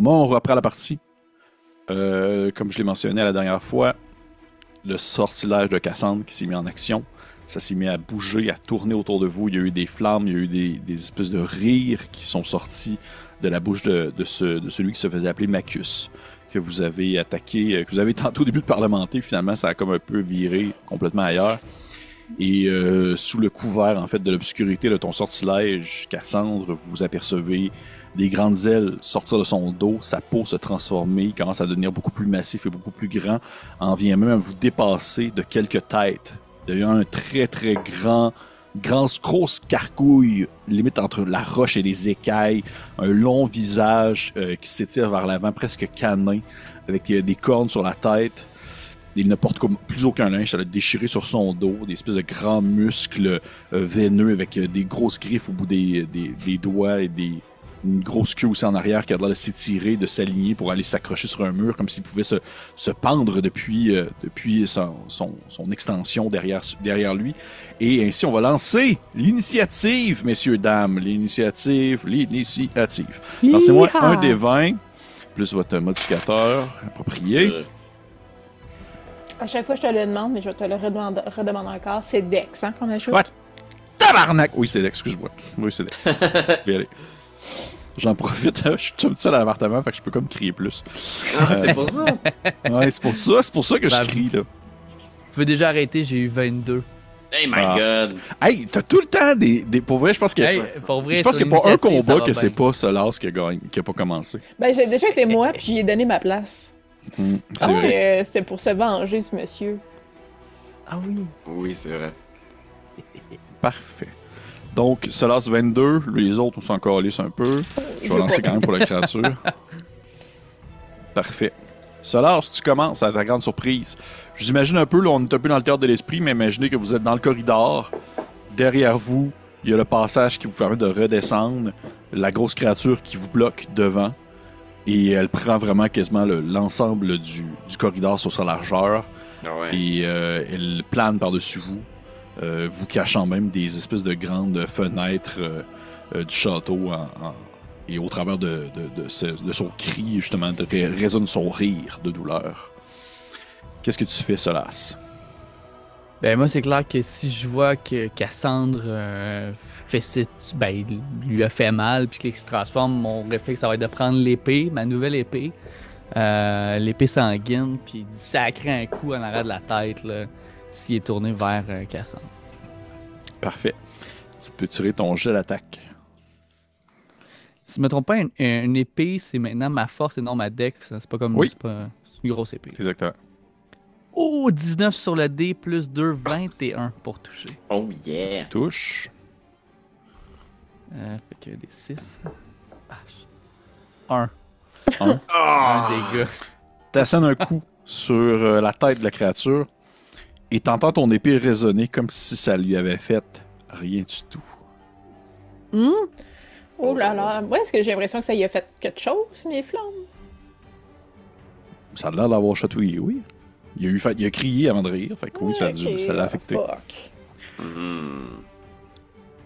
Au moment où on reprend la partie, comme je l'ai mentionné la dernière fois, le sortilège de Cassandre qui s'est mis en action, ça s'est mis à bouger, à tourner autour de vous. Il y a eu des flammes, il y a eu des espèces de rires qui sont sortis de la bouche de celui qui se faisait appeler Macus, que vous avez attaqué, que vous avez tenté au début de parlementer. Finalement, ça a comme un peu viré complètement ailleurs. Et sous le couvert en fait de l'obscurité de ton sortilège, Cassandre, vous apercevez des grandes ailes sortir de son dos, sa peau se transformer, il commence à devenir beaucoup plus massif et beaucoup plus grand, en vient même à vous dépasser de quelques têtes. Il devient un très très grosse carcouille, limite entre la roche et les écailles, un long visage qui s'étire vers l'avant, presque canin, avec des cornes sur la tête. Il ne porte plus aucun linge, ça l'a déchiré sur son dos, des espèces de grands muscles veineux avec des grosses griffes au bout des doigts et une grosse queue aussi en arrière qui a l'air de s'étirer, de s'aligner pour aller s'accrocher sur un mur comme s'il pouvait se pendre depuis son extension derrière lui. Et ainsi, on va lancer l'initiative, messieurs, dames. L'initiative. Lancez-moi un des 20, plus votre modificateur approprié. À chaque fois, je te le demande, mais je te le redemande encore. C'est Dex, hein, qu'on ajoute? Ouais. Tabarnak! Oui, c'est Dex, excuse-moi. Oui, c'est Dex. Je vais aller. J'en profite, je suis tout seul à l'appartement, fait que je peux comme crier plus. Ah, c'est pour ça? Ouais, c'est pour ça que je crie, là. Tu veux déjà arrêter, j'ai eu 22. Hey my god! Hey, t'as tout le temps des... Pour vrai, je pense qu'il vrai, je pense qu'il n'y a pas un combat que c'est pas Solas qui a pas commencé. Ben, j'ai déjà été moi, puis j'ai donné ma place. Parce que c'était pour se venger, ce monsieur. Ah oui. Oui, c'est vrai. Parfait. Donc, Solas 22, les autres, on s'en calisse un peu. Je vais lancer quand même pour la créature. Parfait. Solas, tu commences à ta grande surprise. Je vous imagine un peu, là, on est un peu dans le théâtre de l'esprit, mais imaginez que vous êtes dans le corridor. Derrière vous, il y a le passage qui vous permet de redescendre. La grosse créature qui vous bloque devant. Et elle prend vraiment quasiment l'ensemble du corridor sur sa largeur. Ah ouais. Et elle plane par-dessus vous. Vous cachant même des espèces de grandes fenêtres du château et au travers de son cri, justement, résonne son rire de douleur. Qu'est-ce que tu fais, Solas? Ben moi, c'est clair que si je vois que Cassandre lui a fait mal puis qu'il se transforme, mon réflexe, ça va être de prendre l'épée, ma nouvelle épée, l'épée sanguine, puis d'y sacrer un coup en arrière de la tête, là, s'il est tourné vers Cassandre. Parfait. Tu peux tirer ton jet d'attaque. Si je me trompe pas, une épée, c'est maintenant ma force et non ma dex. C'est pas comme Oui. c'est une grosse épée. Exactement. Oh, 19 sur le dé, plus 2, 21 pour toucher. Oh yeah! Touche. Fait que des 6. 1. Un. Un dégât. T'assènes un coup sur la tête de la créature et t'entends ton épée résonner comme si ça lui avait fait rien du tout. Oh là là. Moi, est-ce que j'ai l'impression que ça y a fait quelque chose, mes flammes? Ça a l'air d'avoir chatouillé, oui. Il a crié avant de rire, fait que oui, ça l'a affecté. Fuck.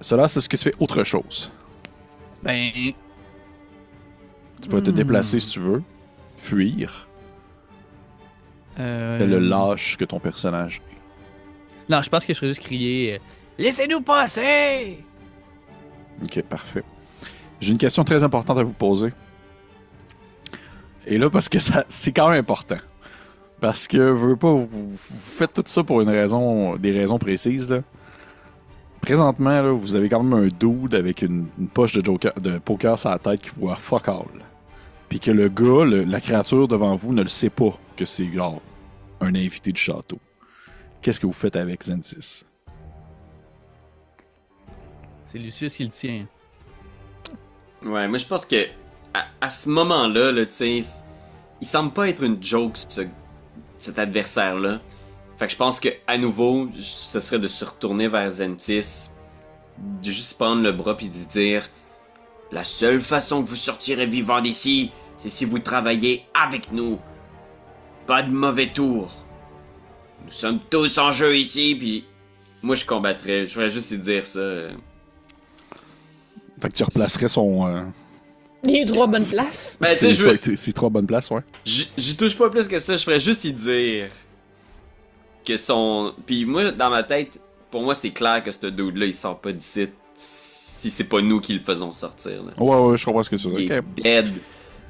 Cela, c'est ce que tu fais autre chose. Ben, Tu peux te déplacer si tu veux, fuir, tel le lâche que ton personnage est. non, je pense que je ferais juste crier Laissez-nous passer! Ok, parfait. J'ai une question très importante à vous poser. Et là, parce que c'est quand même important. Parce que vous faites tout ça pour des raisons précises. Là. Présentement, là, vous avez quand même un dude avec une poche de poker sur la tête qui voit fuck all. Puis que le gars, la créature devant vous, ne le sait pas que c'est genre un invité du château. Qu'est-ce que vous faites avec Xentis? C'est Lucius qui le tient. Ouais, moi je pense que à ce moment-là, là, tu sais, il semble pas être une joke, cet adversaire-là. Fait que je pense que à nouveau, ce serait de se retourner vers Xentis, de juste prendre le bras puis de dire la seule façon que vous sortirez vivant d'ici, c'est si vous travaillez avec nous. Pas de mauvais tour. Nous sommes tous en jeu ici, puis moi je combattrais. Je ferais juste lui dire ça. Fait que tu replacerais son Il y a 3 bonnes places. Ben, tu sais, C'est 3 bonnes places, ouais. j'y touche pas plus que ça, je ferais juste y dire que son... Puis moi, dans ma tête, pour moi, c'est clair que ce dude-là, il sort pas d'ici si c'est pas nous qui le faisons sortir. Là. Ouais, je comprends ce que tu veux Il dire. est dead.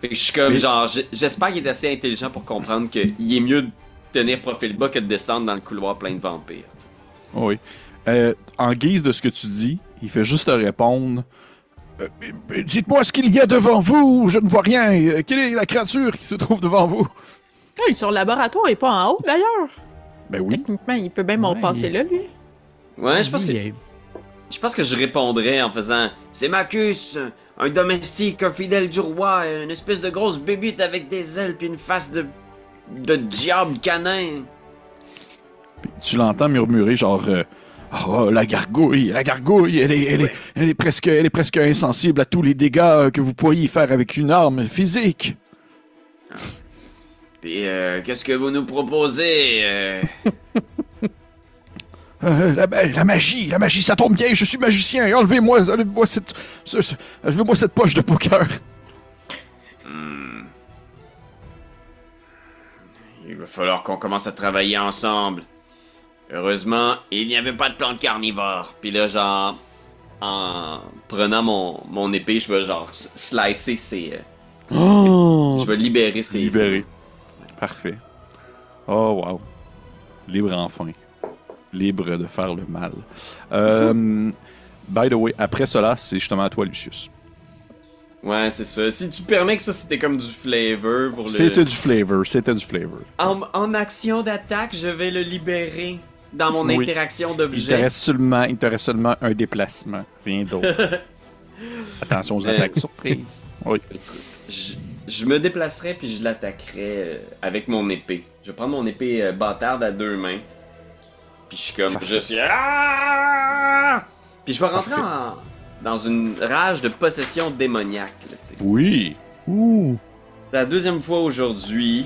Fait que je suis comme, genre, j'espère qu'il est assez intelligent pour comprendre qu'il est mieux de tenir profil bas que de descendre dans le couloir plein de vampires. T'sais. Oui. En guise de ce que tu dis, il fait juste te répondre. Dites-moi ce qu'il y a devant vous, je ne vois rien. Quelle est la créature qui se trouve devant vous? Ah, il est sur le laboratoire, il est pas en haut d'ailleurs. Ben oui. Techniquement, il peut bien m'en passer là, lui. Ouais, je pense que je répondrais en faisant c'est Macus, un domestique, un fidèle du roi, une espèce de grosse bébite avec des ailes puis une face de diable canin. Puis tu l'entends murmurer genre oh, la gargouille, elle est presque insensible à tous les dégâts que vous pourriez faire avec une arme physique. Puis qu'est-ce que vous nous proposez La magie, ça tombe bien, je suis magicien. Enlevez-moi cette poche de poker. Il va falloir qu'on commence à travailler ensemble. Heureusement, il n'y avait pas de plante carnivore. Puis là, genre, en prenant mon épée, je vais genre slicer ses... Oh! Je vais libérer ses... Libéré. Parfait. Oh, wow. Libre enfin. Libre de faire le mal. By the way, après cela, c'est justement à toi, Lucius. Ouais, c'est ça. Si tu permets que ça, c'était comme du flavor pour le... C'était du flavor. En action d'attaque, je vais le libérer dans mon Oui. interaction Il d'objet. te reste seulement un déplacement. Rien d'autre. Attention aux attaques surprises. Oui. Écoute, je me déplacerai puis je l'attaquerai avec mon épée. Je vais prendre mon épée bâtarde à 2 mains. Puis je suis comme... Je suis... Ah! Puis je vais rentrer dans une rage de possession démoniaque. Là, tu sais. Oui. Ouh. C'est la 2e fois aujourd'hui.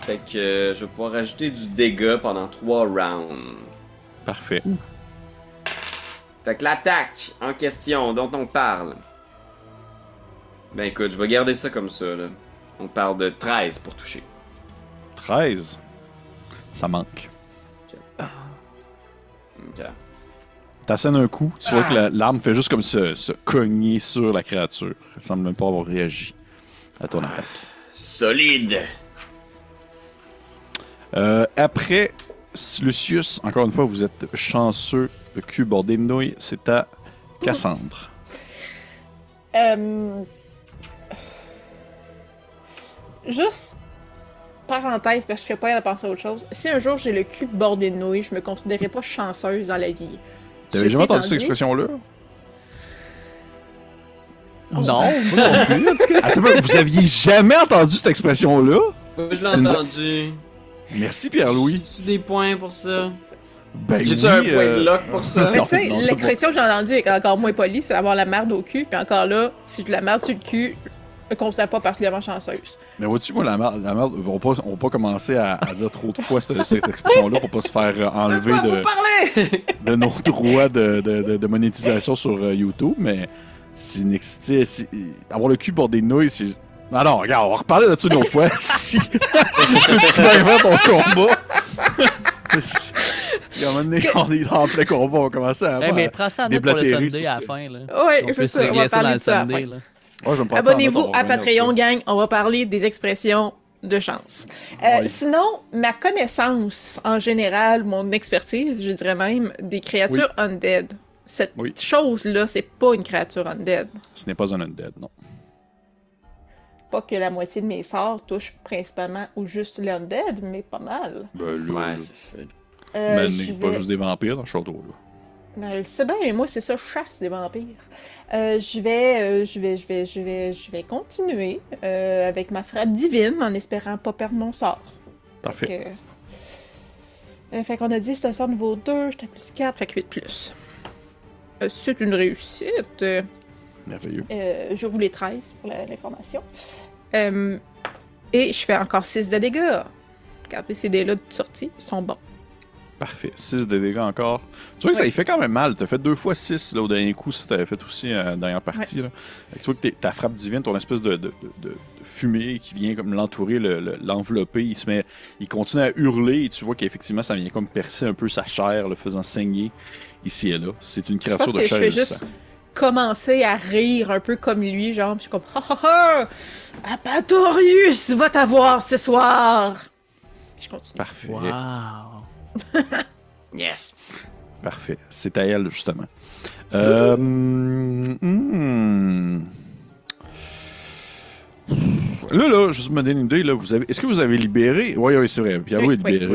Fait que je vais pouvoir rajouter du dégât pendant 3 rounds. Parfait. Fait que l'attaque en question dont on parle. Ben écoute, je vais garder ça comme ça. Là. On parle de 13 pour toucher. 13. Ça manque. Ok. T'assènes un coup, tu vois que l'arme fait juste comme se cogner sur la créature. Elle semble même pas avoir réagi à ton attaque. Solide! Après, Lucius, encore une fois, vous êtes chanceux. Le cul bordé de nouilles, c'est à Cassandre. Juste, parenthèse, parce que je serais pas capable de penser à autre chose. Si un jour j'ai le cul bordé de nouilles, je me considérais pas chanceuse dans la vie. T'avais jamais entendu cette expression-là? Non, moi non plus, en tout cas. Attends, vous aviez jamais entendu cette expression-là? Moi, je l'ai C'est une- entendu. Merci, Pierre-Louis. Tu des points pour ça? Ben J'ai-tu oui, un point de lock pour ça? Mais tu sais, non, l'expression que j'ai entendue est encore moins polie, c'est avoir la merde au cul. Puis encore là, si je la merde sur le cul, je me considère pas particulièrement chanceuse. Mais vois-tu, moi, la merde, on va pas commencer à dire trop de fois cette expression-là pour pas se faire enlever De quoi vous parlez? de nos droits de monétisation sur YouTube, mais avoir le cul bordé de nouilles, c'est... Non, regarde, on va reparler de ça une autre fois. Si tu vas faire ton combat. Et à un moment donné, on est en plein combat, on va commencer à... Mais prends ça en note pour le déblatérer Sunday sur à la ce- fin. Là. Ouais, On c'est peut ça, on va régler ça dans parler le de ça à la Sunday. fin. Là. Ouais, je vais me prendre ça en note, Abonnez-vous on va à revenir Patreon, là-dessus. gang. On va parler des expressions de chance. Oui. Sinon, ma connaissance en général, mon expertise, je dirais même, des créatures undead. Cette Oui. chose-là, c'est pas une créature undead. Ce n'est pas un undead, non. Pas que la moitié de mes sorts touchent principalement ou juste les undead, mais pas mal. Ben là, Ouais, c'est ça. mais Je n'est pas vais- juste des vampires dans ce château, là. Ben, je sais bien, mais moi, c'est ça, je chasse des vampires. Je vais continuer avec ma frappe divine en espérant pas perdre mon sort. Parfait. Fait qu'on a dit c'est un sort niveau 2, j'étais plus 4, fait que 8 plus. C'est une réussite. Merveilleux. Je roule les 13 pour l'information. Et je fais encore 6 de dégâts. Regardez ces dés-là de sortie, ils sont bons. Parfait. 6 de dégâts encore. Tu vois que ça y fait quand même mal. T'as fait 2 fois 6 là, au dernier coup, ça t'avait fait aussi la dernière partie. Là. Tu vois que ta frappe divine, ton espèce de fumée qui vient comme l'entourer, l'envelopper, il continue à hurler et tu vois qu'effectivement ça vient comme percer un peu sa chair, le faisant saigner ici et là. C'est une Je créature pense de que chair je vais et de juste sang. commencer à rire un peu comme lui, genre, puis je suis comme, ha ha ha, Apatorius va t'avoir ce soir. Puis je continue. Parfait. Wow. Yes. Parfait. C'est à elle, justement. Là, juste me donner une idée, là, est-ce que vous avez libéré? Oui, c'est vrai. Pierrot est libéré.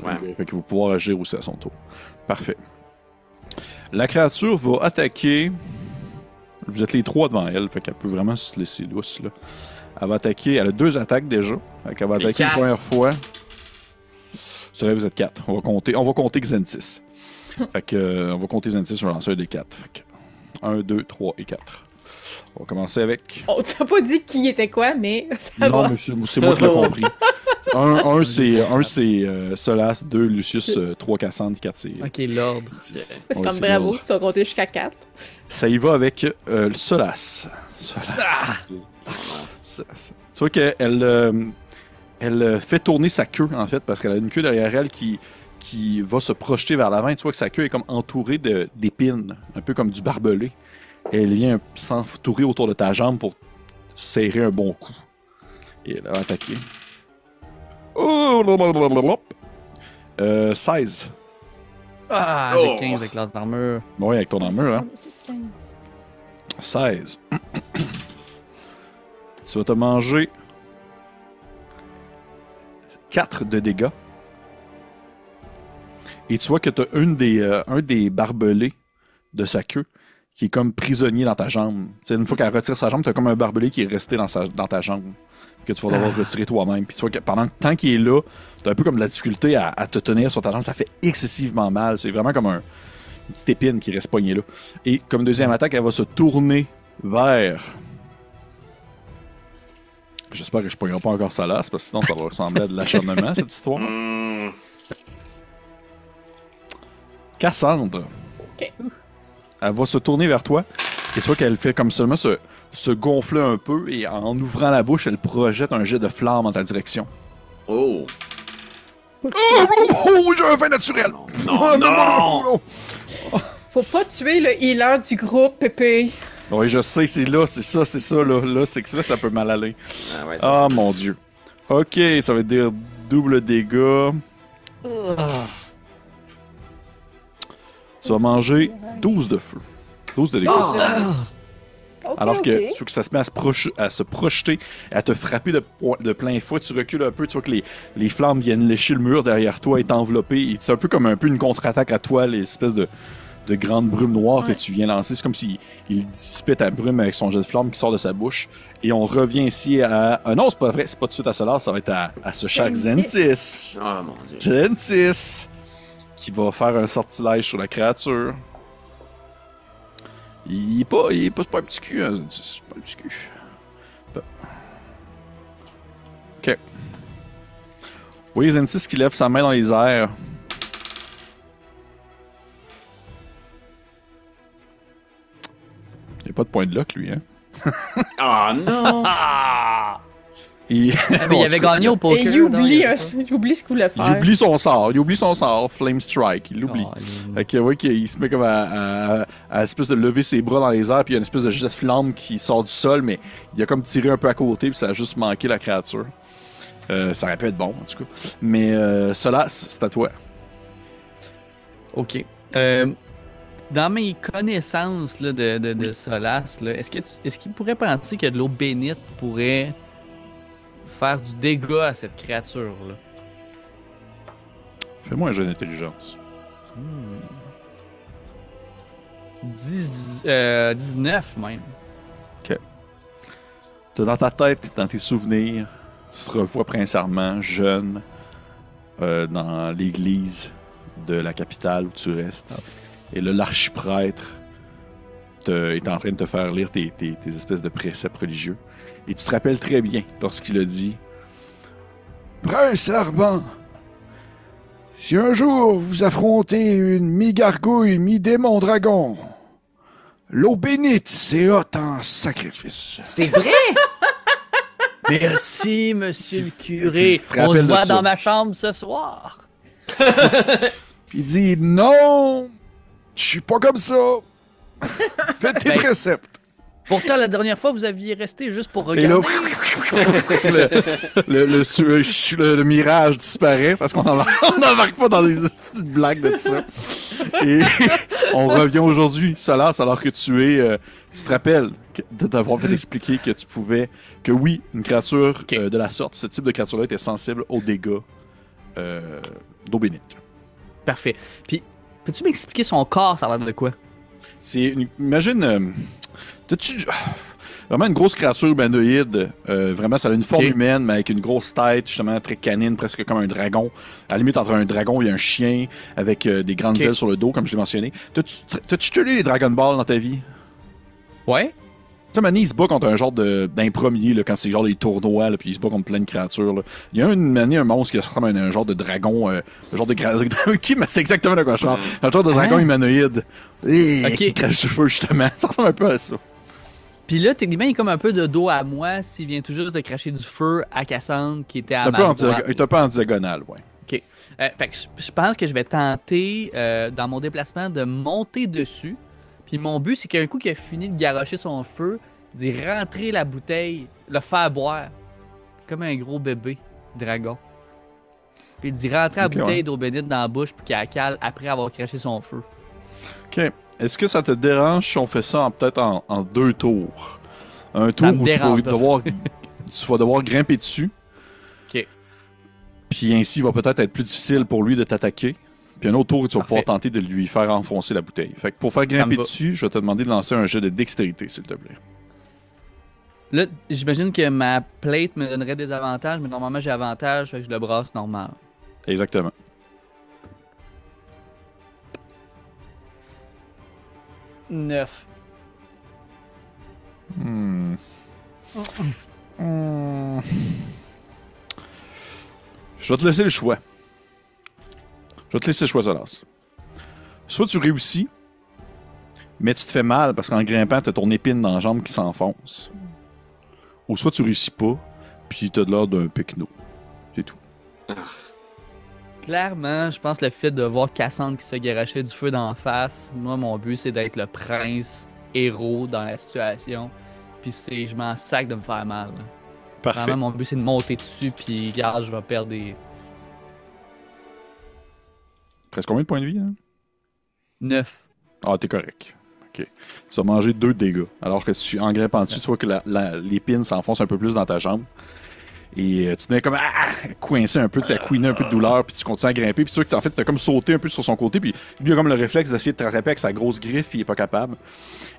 Ouais. Fait qu'il va pouvoir agir aussi à son tour. Parfait. La créature va attaquer. Vous êtes les 3 devant elle, fait qu'elle peut vraiment se laisser douce, là. Elle va attaquer. Elle a 2 attaques déjà. Fait qu'elle va Les attaquer une 4. première fois. C'est vrai, vous êtes 4. On va compter Xentis. Fait que, on va compter Xentis sur le lanceur des 4. Fait que 1, 2, 3 et 4. On va commencer avec. On t'a pas dit qui était quoi, mais ça Non, va. mais c'est moi qui l'ai compris. Un, c'est Solas, 2, Lucius, 3, Cassandre, 4, c'est. Ok, l'ordre. six. C'est Ouais, comme bravo, l'ordre. tu vas compter jusqu'à 4. Ça y va avec le Solas. Solas. Solas. Tu vois qu'elle elle fait tourner sa queue, en fait, parce qu'elle a une queue derrière elle qui va se projeter vers l'avant. Tu vois que sa queue est comme entourée d'épines, un peu comme du barbelé. Et elle vient s'entourer autour de ta jambe pour serrer un bon coup. Et elle va attaquer. Oh, 16. Ah, Oh. j'ai 15 avec classe d'armure. Oui, avec ton armure, hein. 16. Tu vas te manger 4 de dégâts. Et tu vois que tu as un des barbelés de sa queue qui est comme prisonnier dans ta jambe. T'sais, une fois qu'elle retire sa jambe, tu as comme un barbelé qui est resté dans ta jambe que tu vas devoir retirer toi-même. Puis tu vois que pendant le temps qu'il est là, tu as un peu comme de la difficulté à te tenir sur ta jambe. Ça fait excessivement mal. C'est vraiment comme une petite épine qui reste poignée là. Et comme deuxième attaque, elle va se tourner vers... J'espère que je ne pognerai pas encore ça là, parce que sinon ça va ressembler à de l'acharnement, cette histoire. Cassandre. Ok. Elle va se tourner vers toi. Et tu vois qu'elle fait comme seulement se gonfler un peu. Et en ouvrant la bouche, elle projette un jet de flamme en ta direction. Oh. Oh, j'ai un vin naturel! Non, non! Faut pas tuer le healer du groupe, Pépé. Oui, je sais, c'est là, c'est ça, là, c'est que ça peut mal aller. Ah ouais, Ah, mon Dieu. Ok, ça veut dire double dégâts. Tu vas manger 12 de feu. 12 de dégâts. Ok, Alors que ok. tu vois que ça se met à se projeter, à te frapper de plein fouet. Tu recules un peu, tu vois que les flammes viennent lécher le mur derrière toi et t'envelopper. C'est un peu comme une contre-attaque à toi, les espèces de grandes brumes noires Ouais. que tu viens lancer. C'est comme s'il dissipait ta brume avec son jet de flamme qui sort de sa bouche. Et on revient ici à... non, c'est pas vrai, c'est pas tout de suite à Solar, ça va être à ce cher Xentis. Oh mon dieu. Xentis, qui va faire un sortilège sur la créature. Il est pas un petit cul, hein, Xentis. C'est pas un petit cul. Ok. Oui, Xentis qui lève sa main dans les airs. Il n'y a pas de point de lock, lui, hein. Oh non! Il... Ah, mais il avait gagné au poker. Et il oublie, non, il oublie ce qu'il voulait faire. il oublie son sort, Flame Strike, il l'oublie. Fait que, ouais, qu'il se met comme à espèce de lever ses bras dans les airs, puis il y a une espèce de jet de flamme qui sort du sol, mais il a comme tiré un peu à côté, puis ça a juste manqué la créature. Ça aurait pu être bon, en tout cas. Mais Solas, c'est à toi. Ok. Dans mes connaissances là, de Solas, là, est-ce qu'il pourrait penser que de l'eau bénite pourrait faire du dégât à cette créature-là? Fais-moi un jeu d'intelligence. 19 même. T'as dans ta tête, dans tes souvenirs, tu te revois Prince Armand, jeune, dans l'église de la capitale où tu restes. Et là, l'archiprêtre est en train de te faire lire tes espèces de préceptes religieux. Et tu te rappelles très bien lorsqu'il a dit « Prince Armand, Si un jour vous affrontez une mi-gargouille, mi-démon dragon, l'eau bénite, c'est hot en sacrifice. C'est vrai? Merci, monsieur le curé. Tu te On se rappelles de voit ça. dans ma chambre ce soir. Puis il dit non, je suis pas comme ça. Fais tes Ben, préceptes. Pourtant, la dernière fois, vous aviez resté juste pour Et là, regarder. le mirage disparaît parce qu'on n'embarque pas dans des petites blagues de ça. Et on revient aujourd'hui, Solas, alors que tu te rappelles de t'avoir fait expliquer que tu pouvais, que oui, une créature Ok. de la sorte, ce type de créature-là était sensible aux dégâts d'eau bénite. Parfait. Puis, peux-tu m'expliquer son corps, ça a l'air de quoi? Imagine, t'as-tu vraiment une grosse créature humanoïde, vraiment ça a une forme Ok. humaine, mais avec une grosse tête, justement très canine, presque comme un dragon. À la limite, entre un dragon et un chien, avec des grandes Ok. ailes sur le dos, comme je l'ai mentionné. T'as-tu tué les Dragon Ball dans ta vie? Ouais? Tu sais, Manny, il se bat contre un genre d'impromier, quand c'est genre des tournois, là, puis il se bat contre plein de créatures. Là. Il y a un monstre qui ressemble à un genre de dragon, un genre de qui, mais c'est exactement de quoi je parle. Un genre de dragon Hein? humanoïde. Ok. Qui crache du feu, justement. Ça ressemble un peu à ça. Puis là, techniquement, il est comme un peu de dos à moi s'il vient tout juste de cracher du feu à Cassandre qui était à T'es ma un droite. peu en diagonale, ouais. Fait que je pense que je vais tenter, dans mon déplacement, de monter dessus. Puis mon but, c'est qu'un coup qu'il a fini de garrocher son feu, d'y rentrer la bouteille, le faire boire. Comme un gros bébé dragon. Puis d'y rentrer la Ok, bouteille ouais. d'eau bénite dans la bouche puis qu'elle cale après avoir craché son feu. OK. Est-ce que ça te dérange si on fait ça peut-être en 2 tours? Un tour me où tu vas, dérange pas. tu vas devoir grimper dessus. Ok. Puis ainsi, il va peut-être être plus difficile pour lui de t'attaquer. Puis un autre tour où tu vas Parfait. pouvoir tenter de lui faire enfoncer la bouteille. Fait que pour faire grimper va. dessus, je vais te demander de lancer un jet de dextérité, s'il te plaît. Là, j'imagine que ma plate me donnerait des avantages, mais normalement j'ai avantage, fait que je le brasse normal. Exactement. Neuf. Hmm. Hmm. Je vais te laisser le choix. Je vais te laisser le choix, Solas. Soit tu réussis, mais tu te fais mal parce qu'en grimpant, t'as ton épine dans la jambe qui s'enfonce. Ou soit tu réussis pas, puis t'as de l'air d'un pecno. C'est tout. Clairement, je pense que le fait de voir Cassandre qui se fait garocher du feu d'en face, moi, mon but, c'est d'être le prince héros dans la situation. Puis je m'en sac de me faire mal. Là. Parfait. Vraiment, mon but, c'est de monter dessus, puis regarde, je vais perdre des... Presque combien de points de vie, hein? 9. Ah, t'es correct. OK. Tu vas manger 2 dégâts. Alors que en grimpant dessus, tu vois que l'épine s'enfonce un peu plus dans ta jambe. Et tu te mets comme coincé un peu, tu sais, à couiner un peu de douleur, puis tu continues à grimper, puis tu vois que en fait, t'as comme sauté un peu sur son côté, puis lui a comme le réflexe d'essayer de te rattraper avec sa grosse griffe, il est pas capable.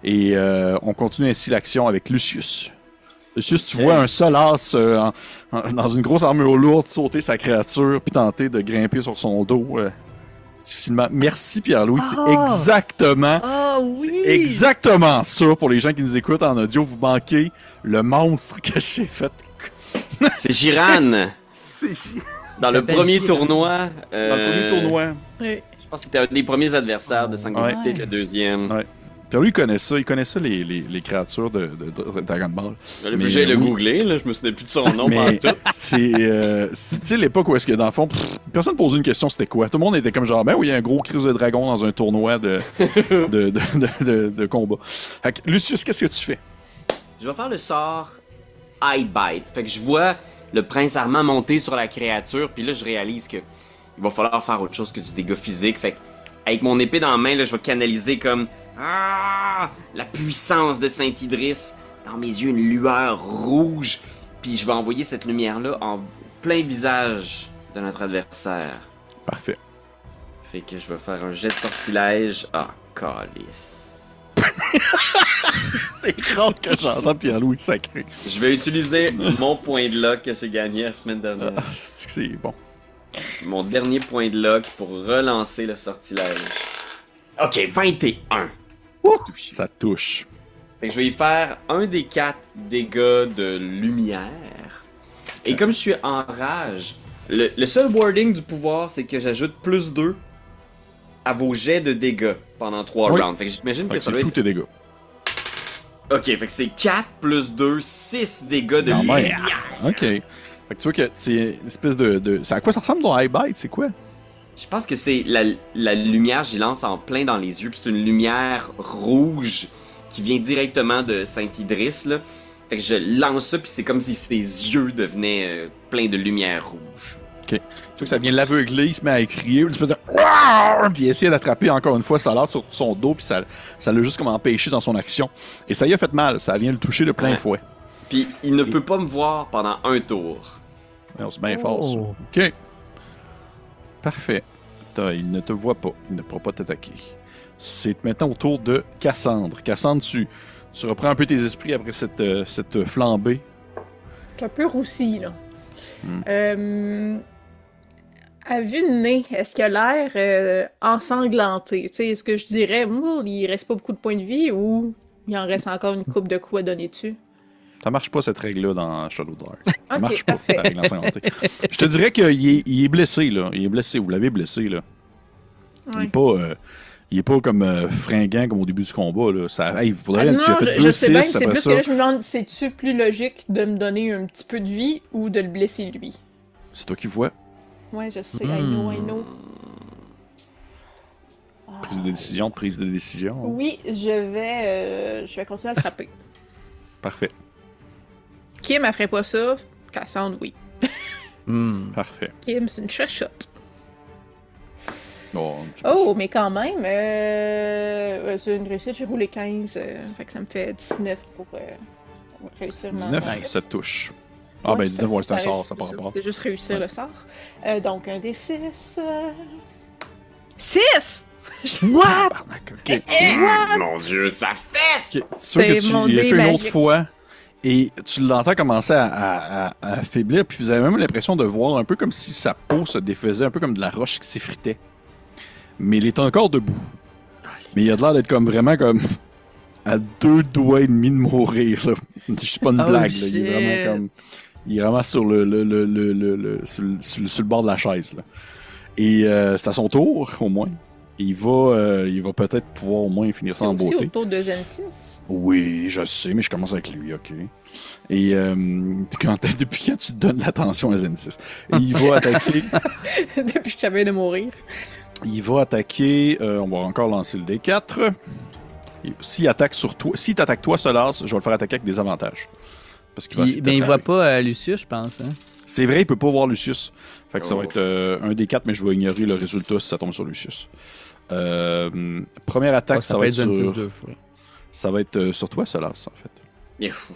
Et on continue ainsi l'action avec Lucius. Lucius, tu vois un Solas dans une grosse armure lourde sauter sa créature, puis tenter de grimper sur son dos difficilement. Merci Pierre-Louis, c'est exactement... Ah C'est exactement ça pour les gens qui nous écoutent en audio. Vous manquez le monstre que j'ai fait. C'est Giran. C'est Dans le s'appelle premier Giran. tournoi. dans le premier tournoi. Oui. Je pense que c'était un des premiers adversaires de Sanguinité, Ouais. peut-être le deuxième. Ouais. Puis lui, il connaît ça. Il connaît ça, les créatures de Dragon Ball. J'allais Mais, j'ai le oui. googler, là, je me souvenais plus de son nom pendant Mais tout. c'est tu sais, l'époque où est-ce que, dans le fond, personne posait une question, c'était quoi? Tout le monde était comme genre, ben oui, il y a un gros crise de dragon dans un tournoi de combat. Fait que, Lucius, qu'est-ce que tu fais? Je vais faire le sort Eye Bite. Fait que je vois le prince Armand monter sur la créature, puis là je réalise que il va falloir faire autre chose que du dégât physique. Fait que avec mon épée dans la main, là, je vais canaliser comme la puissance de Saint-Idriss. Dans mes yeux, une lueur rouge. Puis je vais envoyer cette lumière-là en plein visage de notre adversaire. Parfait. Fait que je vais faire un jet de sortilège. Ah, calice. C'est rare que j'entends Pierre-Louis sacré. Je vais utiliser mon point de luck que j'ai gagné la semaine dernière. Ah, c'est bon. Mon dernier point de luck pour relancer le sortilège. Ok, 21. Ça touche. Fait que je vais y faire un des 4 dégâts de lumière. Et comme je suis en rage, Le seul wording du pouvoir, c'est que j'ajoute plus 2 à vos jets de dégâts pendant 3 Oui. rounds. Fait que j'imagine Fait que que ça c'est doit tous être... tes dégâts. Ok, fait que c'est 4 plus 2, 6 dégâts de Quand même. lumière. Ok. Fait que tu vois que c'est une espèce de... C'est à quoi ça ressemble ton high bite? C'est quoi? Je pense que c'est la lumière, j'y lance en plein dans les yeux, puis c'est une lumière rouge qui vient directement de Saint-Idriss, là. Fait que je lance ça, puis c'est comme si ses yeux devenaient pleins de lumière rouge. Tu vois que ça vient l'aveugler, il se met à crier, une espèce de... Ouah! Puis il essaie d'attraper encore une fois Solar sur son dos, puis ça l'a juste comme empêché dans son action. Et ça y a fait mal, ça vient le toucher de plein Ouais. fouet. Puis il ne peut pas me voir pendant un tour. Ouais, c'est bien fort, ça. Oh. Ok. Parfait. Il ne te voit pas, il ne pourra pas t'attaquer. C'est maintenant au tour de Cassandre. Cassandre, tu reprends un peu tes esprits après cette flambée. Je suis un peu roussi, là. À vue de nez, est-ce qu'il a l'air ensanglanté? Tu sais, est-ce que je dirais, il reste pas beaucoup de points de vie ou il en reste encore une coupe de coups à donner dessus? Ça marche pas cette règle-là dans Shadow Dark. Ça Ok, marche pas, parfait. la règle ensanglanté. Je te dirais qu'il est blessé, là. Il est blessé, vous l'avez blessé, là. Ouais. Il est pas comme fringant comme au début du combat, là. Ça, hey, vous pourriez, tu as Non, fait je sais bien, 2-6 c'est après plus ça. que là, je me demande, c'est-tu plus logique de me donner un petit peu de vie ou de le blesser lui? C'est toi qui vois. Ouais, je sais, I know. Prise de décision. Oui, je vais continuer à le frapper. Parfait. Kim, elle ferait pas ça. Cassandre, oui. Parfait. Kim, c'est une cherchotte. Bon, je pense- Oh, mais quand même, c'est une réussite, j'ai roulé 15, fait que ça me fait 19 pour réussir ma 19, ma- ça touche. Ah Ouais, ben 19, ouais, c'est un ça- sort, ça part rapport. C'est juste réussir Ouais. le sort. Donc, un des 6. 6! Tabarnak, ok. Mon dieu, ça fesse! Ok, c'est sûr que C'est mon tu l'as dé fait une magique. autre fois et tu l'entends commencer à affaiblir, puis vous avez même l'impression de voir un peu comme si sa peau se défaisait, un peu comme de la roche qui s'effritait. Mais il est encore debout. Mais il a l'air d'être comme vraiment comme à 2 doigts et demi de mourir. Là. C'est pas une Oh, blague. Là. Il est shit. vraiment comme. Il est vraiment sur sur le bord de la chaise. Là. Et c'est à son tour, au moins. Il va peut-être pouvoir au moins finir C'est ça en aussi beauté. autour de Zentis. Oui, je sais, mais je commence avec lui, ok. Et depuis quand tu te donnes l'attention à Zentis? Et il va attaquer. Depuis que j'avais de mourir. Il va attaquer. On va encore lancer le D4. S'il attaque sur toi, si t'attaques toi, Solas, je vais le faire attaquer avec des avantages. Parce qu'il va essayer de te Ben, il voit frapper. pas Lucius, je pense. Hein? C'est vrai, il peut pas voir Lucius. Fait que ça va Oh. être un D4, mais je vais ignorer le résultat si ça tombe sur Lucius. Première attaque, Oh, ça va peut être être sur. 26 deux fois. Ça va être sur toi, Solas, en fait. Il est fou.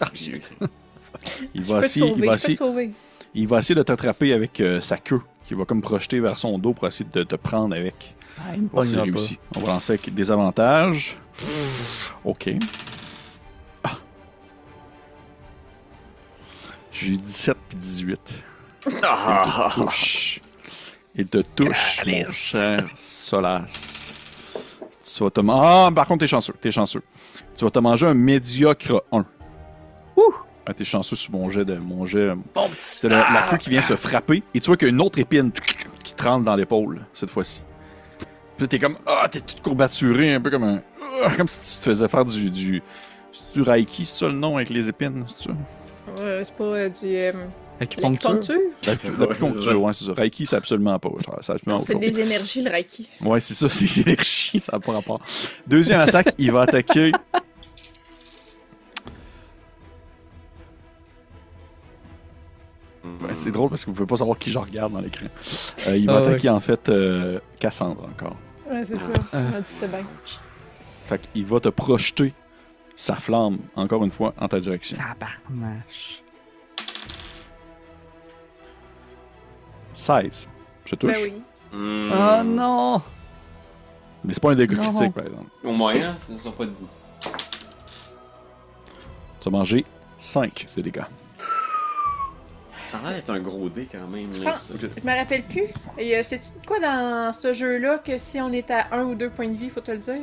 Il Je va peux te essayer, sauver, il va je peux essayer, te sauver. il va essayer de t'attraper avec sa queue, qui va comme projeter vers son dos pour essayer de te prendre avec. Ah, il me Voir s'il pognera pas. réussit. On va lancer avec des avantages. Ok. Ah. J'ai eu 17 puis 18. Ah, Touche. Il te touche, mon cher Solas. Tu vas te Ah, par contre, t'es chanceux. T'es chanceux. Tu vas te manger un médiocre 1. Ah, t'es chanceux sur mon jet. Bon petit. C'est la queue qui vient se frapper. Et tu vois qu'il y a une autre épine qui te rentre dans l'épaule, cette fois-ci. Puis là, t'es comme. Ah, t'es tout courbaturé, un peu comme un. Comme si tu te faisais faire du Reiki, c'est ça le nom avec les épines, c'est ça? C'est pas du. Acupuncture. L'acupuncture? L'acupuncture, ouais, c'est ça. Reiki, c'est absolument pas. C'est absolument Non, autre c'est chose. des énergies, le Reiki. Ouais, c'est ça, c'est des énergies, ça n'a pas rapport. Deuxième attaque, il va attaquer. Ouais, c'est drôle parce que vous ne pouvez pas savoir qui je regarde dans l'écran. Il va Ah, attaquer en fait Cassandre encore. Ouais, c'est ça. Ça, tu fais bien. Fait qu'il va te projeter sa flamme, encore une fois, en ta direction. Tabarnache. 16. Je touche. Ben oui. Oh non! Mais c'est pas un dégât Non. critique, par exemple. Au moins, hein, ça sera pas de goût. Tu vas manger 5 de dégâts. Ça a l'air d'être un gros dé quand même, là, ça. Je me rappelle plus. Et c'est-tu de quoi dans ce jeu-là que si on est à 1 ou 2 points de vie, faut te le dire?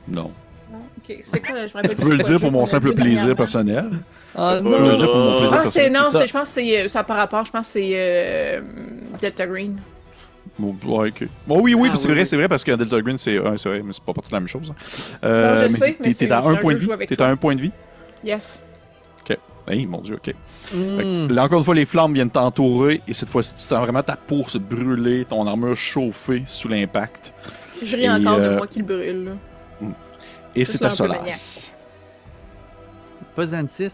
Non. Ok, c'est quoi? Je me rappelle Je peux le dire pour mon simple plaisir personnel. Ah Je peux le dire pour mon plaisir Ah, personnel. non, Ça- je pense que c'est ça par rapport, je pense que c'est Delta Green. Bon, ouais, ok. Bon, oui, Ah, oui, oui. c'est vrai, parce qu'un Delta Green, c'est vrai, mais c'est pas toute la même chose. Non, je sais, mais t'es c'est à un un point de jeu vie. avec T'es toi. à un point de vie. Yes. Hey, mon dieu, ok. Fait Hmm. que là, encore une fois, les flammes viennent t'entourer, et cette fois-ci, tu sens vraiment ta peau se brûler, ton armure chauffer sous l'impact. Je ris Et, encore de moi qui le brûle. Là. Et Ça, c'est c'est à un peu Solas. Pas Zantis.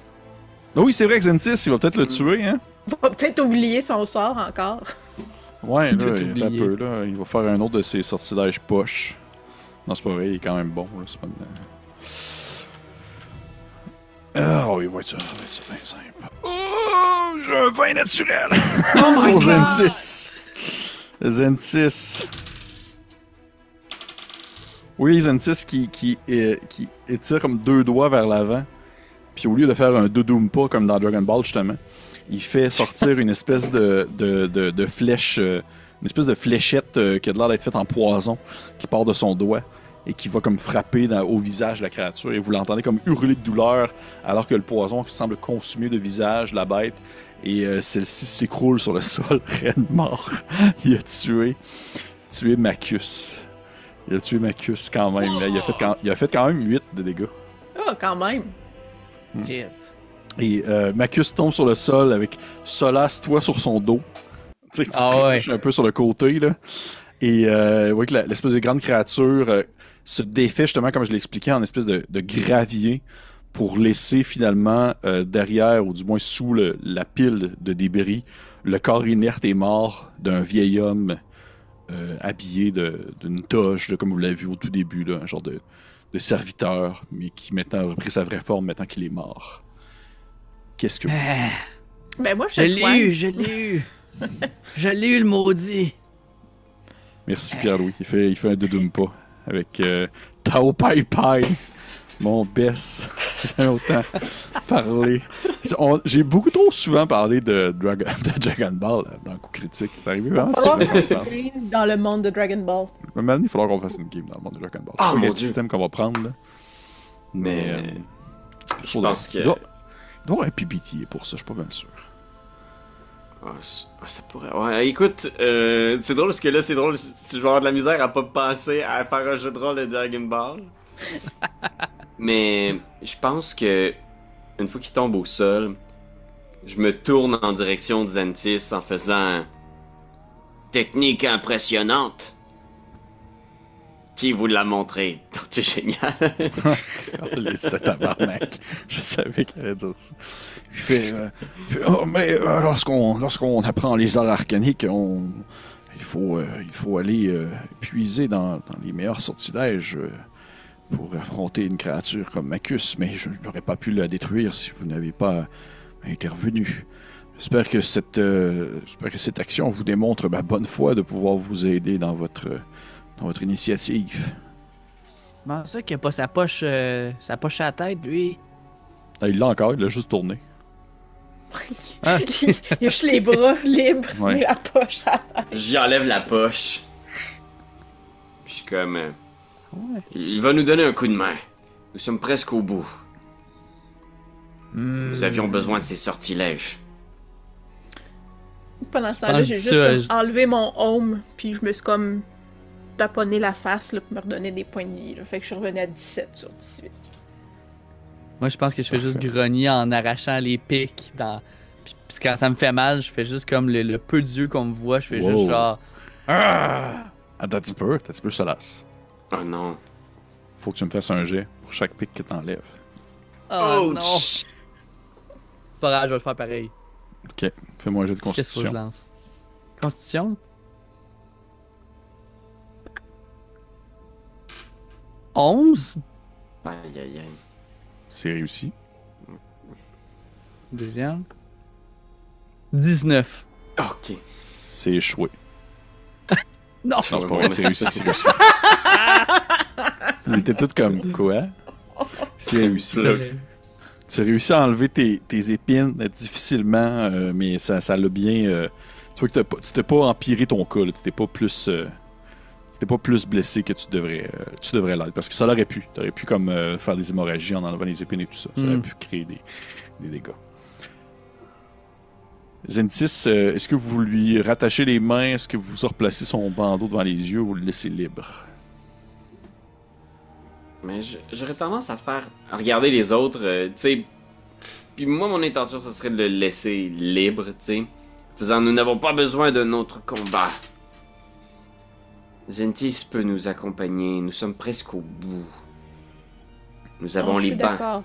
Ah oui, c'est vrai que Zentis, il va peut-être le tuer, hein? Va peut-être oublier son sort encore. Ouais, là, Tout il est un oublié. peu, là. Il va faire un autre de ses sortilèges poches. Non, c'est pas vrai, il est quand même bon, là. C'est pas une... Ah oui, va être ça bien simple. Oh, j'ai un vin naturel! Pour Zentis. Zentis. Oui, Zentis qui étire comme deux doigts vers l'avant. Puis au lieu de faire un Dodumpa comme dans Dragon Ball, justement, il fait sortir une espèce de flèche, une espèce de fléchette qui a l'air d'être faite en poison, qui part de son doigt et qui va comme frapper au visage de la créature. Et vous l'entendez comme hurler de douleur alors que le poison semble consumer le visage de la bête. Et celle-ci s'écroule sur le sol, raide mort. Il a tué Macus. Il a tué Macus quand même. Là. Il a fait quand même 8 de dégâts. Ah, quand même. Shit. Et Macus tombe sur le sol avec Solas, toi sur son dos. Tu sais, tu Ah trébuches ouais. un peu sur le côté, là. Et vous voyez que l'espèce de grande créature se défait justement, comme je l'ai expliqué, en espèce de gravier pour laisser finalement derrière, ou du moins sous la pile de débris, le corps inerte et mort d'un vieil homme habillé d'une toge, là, comme vous l'avez vu au tout début, là, un genre de serviteur, mais qui maintenant a repris sa vraie forme maintenant qu'il est mort. Qu'est-ce que vous... Ben moi, Je je te l'ai soigne. eu, je l'ai eu. Je l'ai eu, le maudit. Merci Pierre-Louis. Il fait un Dudumpa avec Tao Pai Pai. Mon Bess. J'ai autant parlé. J'ai beaucoup trop souvent parlé de Dragon Ball dans le coup critique. Ça arrive vraiment souvent, je pense. Dans le monde de Dragon Ball. Maintenant, il va falloir qu'on fasse une game dans le monde de Dragon Ball. Ah, Je sais pas mon quel Dieu. système qu'on va prendre, là. Mais... Je pense que... Il doit y avoir un PBTA pour ça, je suis pas bien sûr. Ça pourrait... Ouais, écoute, c'est drôle parce que là, c'est drôle, je vais avoir de la misère à pas penser à faire un jeu de rôle de Dragon Ball. Mais je pense que une fois qu'il tombe au sol, je me tourne en direction de Zantis en faisant technique impressionnante. Qui vous l'a montré? C'est génial. C'était tabarnak. Je savais qu'il allait dire ça. Il fait... lorsqu'on apprend les arts arcaniques, il faut aller puiser dans les meilleurs sortilèges pour affronter une créature comme Macus, mais je n'aurais pas pu la détruire si vous n'avez pas intervenu. J'espère que cette action vous démontre ma bonne foi de pouvoir vous aider dans votre initiative. Comment ça qu'il a pas sa poche à la tête, lui? Ah, il l'a encore, il l'a juste tourné. Il a juste les bras libres Ouais. et la poche à la tête. J'y enlève la poche. Puis je suis comme... Ouais. Il va nous donner un coup de main. Nous sommes presque au bout. Nous avions besoin de ces sortilèges. Pendant ce temps-là, Pendant j'ai que juste ça, comme enlevé mon home, puis je me suis comme taponné la face là, pour me redonner des points de vie. Là. Fait que je suis revenu à 17 sur 18. Moi, je pense que je fais juste grogner en arrachant les pics. Puis quand ça me fait mal, je fais juste comme le peu d'yeux qu'on me voit. Je fais Wow. juste genre... Ah! Attends un petit peu, Solas. Oh non. Faut que tu me fasses un jet pour chaque pic que t'enlèves. Oh non! C'est pas grave, je vais le faire pareil. Ok, fais-moi un jet de Qu'est-ce qu'il faut que je constitution. lance? Constitution? 11? Aïe aïe aïe. C'est réussi. Deuxième. 19. Ok. C'est échoué. Non! Non, c'est pas vrai, c'est réussi, c'est réussi. Ils étaient tous comme, quoi? C'est réussi. Tu as réussi à enlever tes épines difficilement, mais ça l'a bien... tu vois que tu t'es pas empiré ton cas, là. Tu t'es pas plus... T'es pas plus blessé que tu devrais l'être. Parce que ça l'aurait pu. T'aurais pu comme faire des hémorragies en enlevant les épines et tout ça. Ça aurait pu créer des dégâts. Zentis, est-ce que vous lui rattachez les mains? Est-ce que vous replacez son bandeau devant les yeux ou vous le laissez libre? Mais j'aurais tendance à regarder les autres, tu sais. Puis moi, mon intention, ce serait de le laisser libre, tu sais. Faisant, nous n'avons pas besoin d'un autre combat. Zentis peut nous accompagner, nous sommes presque au bout. Nous avons les bancs. D'accord.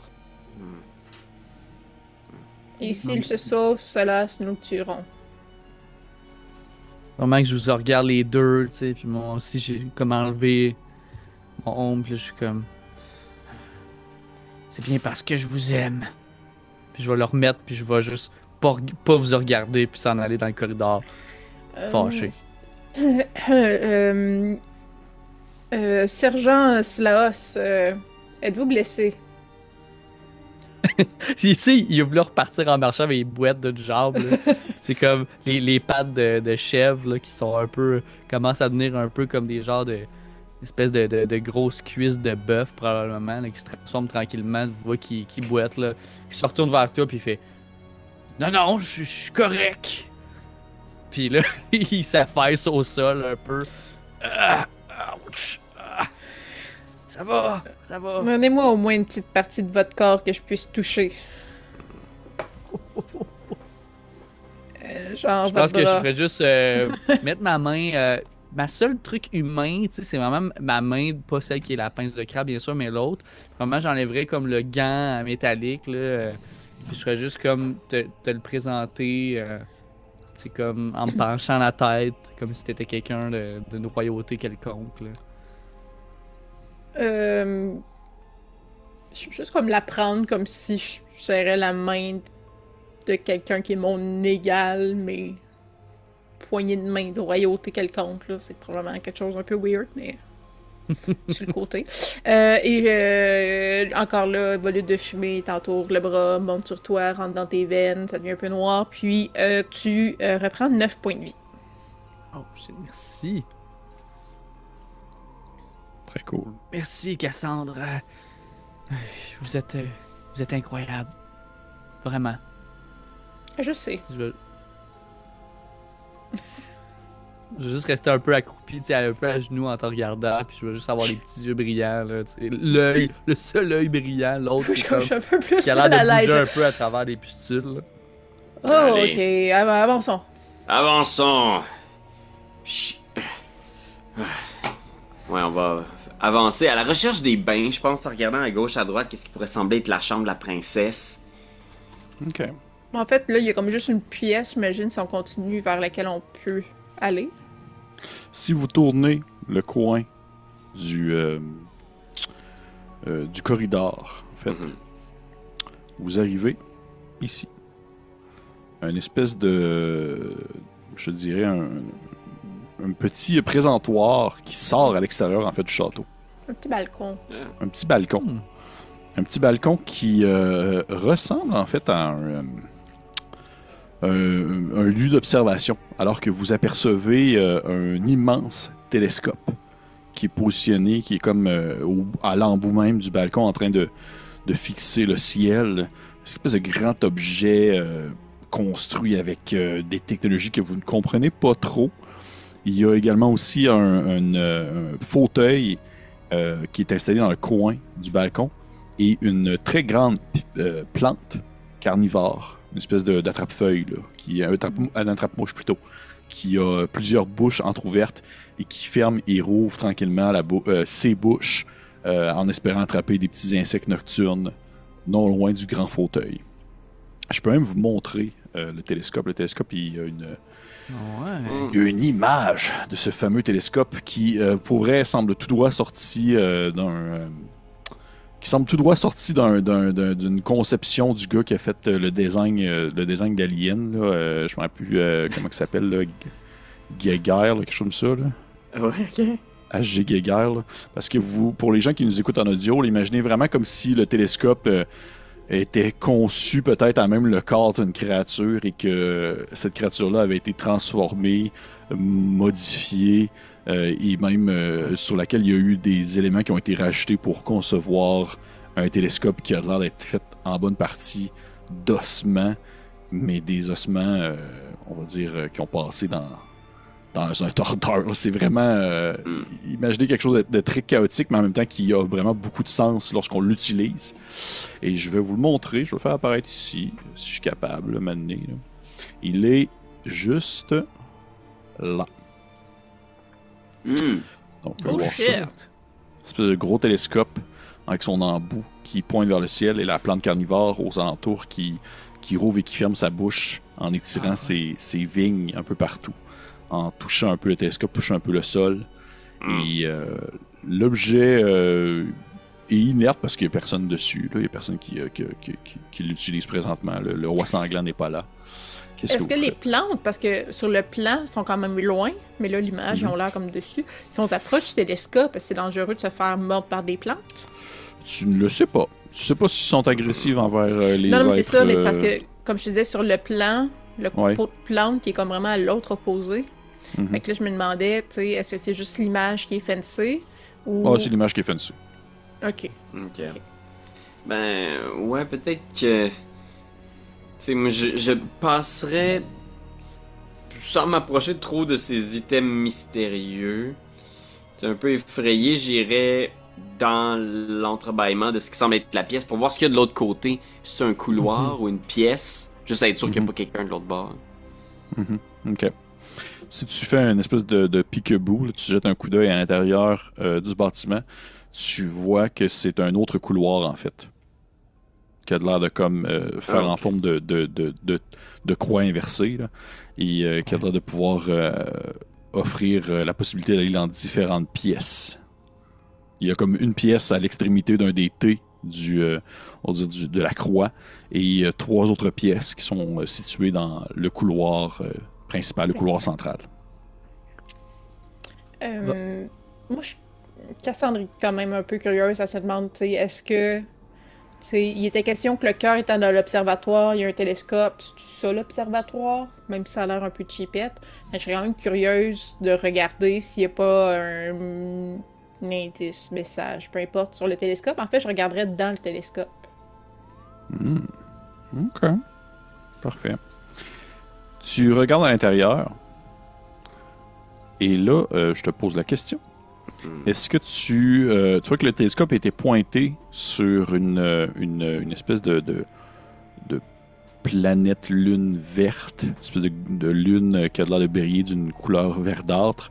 Et s'il se sauve, cela nous le tueront. Vraiment que je vous regarde les deux, tu sais, puis moi aussi j'ai comme enlevé mon ombre, puis je suis comme... C'est bien parce que je vous aime. Puis je vais le remettre, puis je vais juste pas vous regarder, puis s'en aller dans le corridor. Fâché. Sergent Slaos, êtes-vous blessé? Tu sais, il a voulu repartir en marchant avec les boîtes de jambes. C'est comme les pattes de chèvre là, qui sont un peu... commencent à devenir un peu comme des genres de... espèce de grosses cuisses de bœuf, probablement, là, qui se transforment tranquillement. Tu vois qui boite, là. Il se retourne vers toi, puis il fait... Non, je suis correct. Puis là, il s'affaisse au sol un peu. Ouch. Ça va. Donnez-moi au moins une petite partie de votre corps que je puisse toucher. Genre, je pense que je ferais juste mettre ma main... ma seule truc humain, tu sais, c'est vraiment ma main, pas celle qui est la pince de crabe, bien sûr, mais l'autre. Vraiment, j'enlèverais comme le gant métallique, là. Puis je ferais juste comme te le présenter, c'est comme en me penchant la tête, comme si t'étais quelqu'un d'une royauté quelconque, là. Je vais juste comme la prendre comme si je serrais la main de quelqu'un qui est mon égal, mais poignée de main de royauté quelconque, là. C'est probablement quelque chose un peu weird, mais sur le côté. Encore là, volute de fumée, t'entoure le bras, monte sur toi, rentre dans tes veines, ça devient un peu noir, puis tu reprends 9 points de vie. Oh, merci. Très cool. Merci, Cassandre. Vous êtes incroyable. Vraiment. Je sais. Je vais juste rester un peu accroupi, tu sais, un peu à genoux en te regardant, puis je vais juste avoir les petits yeux brillants, là, tu sais. L'œil, le seul œil brillant, l'autre Je suis un peu plus qui a l'air de mal à bouger l'aise. un peu à travers les pustules, là. Oh, Allez. ok. Avançons. Avançons. Ouais, on va avancer à la recherche des bains, je pense, en regardant à gauche, à droite, qu'est-ce qui pourrait sembler être la chambre de la princesse. OK. En fait, là, il y a comme juste une pièce, j'imagine, si on continue vers laquelle on peut aller. Si vous tournez le coin du corridor, en fait, vous arrivez ici. Un espèce de... je dirais un petit présentoir qui sort à l'extérieur, en fait, du château. Un petit balcon. Un petit balcon. Un petit balcon qui ressemble, en fait, à un lieu d'observation, alors que vous apercevez un immense télescope qui est positionné, qui est comme à l'embout même du balcon en train de fixer le ciel. Une espèce de grand objet construit avec des technologies que vous ne comprenez pas trop. Il y a également aussi un fauteuil qui est installé dans le coin du balcon et une très grande plante carnivore, une espèce d'attrape-feuille, un attrape-mouche plutôt, qui a plusieurs bouches entrouvertes et qui ferme et rouvre tranquillement ses bouches en espérant attraper des petits insectes nocturnes non loin du grand fauteuil. Je peux même vous montrer le télescope. Le télescope, il y a une image de ce fameux télescope qui semble tout droit sorti d'une conception du gars qui a fait le design d'Alien. Je me rappelle plus comment il s'appelle, là, Geiger, quelque chose comme ça. Là. Ouais, ok. H.G. Geiger. Là. Parce que pour les gens qui nous écoutent en audio, imaginez vraiment comme si le télescope était conçu peut-être à même le corps d'une créature et que cette créature-là avait été transformée, modifiée, et même sur laquelle il y a eu des éléments qui ont été rajoutés pour concevoir un télescope qui a l'air d'être fait en bonne partie d'ossements, mais des ossements, on va dire, qui ont passé dans un tordeur. C'est vraiment... imaginez quelque chose de très chaotique, mais en même temps qui a vraiment beaucoup de sens lorsqu'on l'utilise. Et je vais vous le montrer. Je vais le faire apparaître ici, si je suis capable, maintenant. Il est juste là. Donc, on peut voir ça. Une espèce de gros télescope avec son embout qui pointe vers le ciel et la plante carnivore aux alentours qui rouvre et qui ferme sa bouche en étirant ses vignes un peu partout, en touchant un peu le télescope, touchant un peu le sol. Et l'objet est inerte parce qu'il n'y a personne dessus. Là. Il n'y a personne qui l'utilise présentement. Le roi sanglant n'est pas là. Est-ce que les plantes, parce que sur le plan, sont quand même loin, mais là, l'image, ils ont l'air comme dessus. Si on t'approche du télescope, c'est dangereux de se faire mordre par des plantes? Tu ne le sais pas. Tu sais pas s'ils sont agressifs envers les êtres... Non, mais c'est ça, mais c'est parce que, comme je te disais, sur le plan, le pot de plante qui est comme vraiment à l'autre opposé. Fait que là, je me demandais, tu sais, est-ce que c'est juste l'image qui est fancy ou... Ah, c'est l'image qui est fancy. OK. Ben, ouais, peut-être que... Tu sais, moi, je passerais... Sans m'approcher trop de ces items mystérieux, c'est un peu effrayé, j'irais dans l'entrebâillement de ce qui semble être la pièce pour voir ce qu'il y a de l'autre côté. Si c'est un couloir ou une pièce, juste à être sûr qu'il n'y a pas quelqu'un de l'autre bord. OK. Si tu fais une espèce de peek-a-boo, là, tu jettes un coup d'œil à l'intérieur du bâtiment, tu vois que c'est un autre couloir, en fait. Qui a l'air de comme faire en forme de croix inversée, là, et qui a l'air de pouvoir offrir la possibilité d'aller dans différentes pièces. Il y a comme une pièce à l'extrémité d'un des T on va dire de la croix, et 3 autres pièces qui sont situées dans le couloir principal, le couloir central. Moi, Cassandre est quand même un peu curieuse. Elle se demande, est-ce que... il était question que le cœur étant dans l'observatoire, il y a un télescope, c'est ça l'observatoire? Même si ça a l'air un peu cheapette. Mais je serais quand même curieuse de regarder s'il n'y a pas un indice, message, peu importe, sur le télescope. En fait, je regarderais dans le télescope. OK. Parfait. Tu regardes à l'intérieur. Et là, je te pose la question. Est-ce que tu vois que le télescope était pointé sur une espèce de planète lune verte, une espèce de lune qui a l'air de briller d'une couleur verdâtre.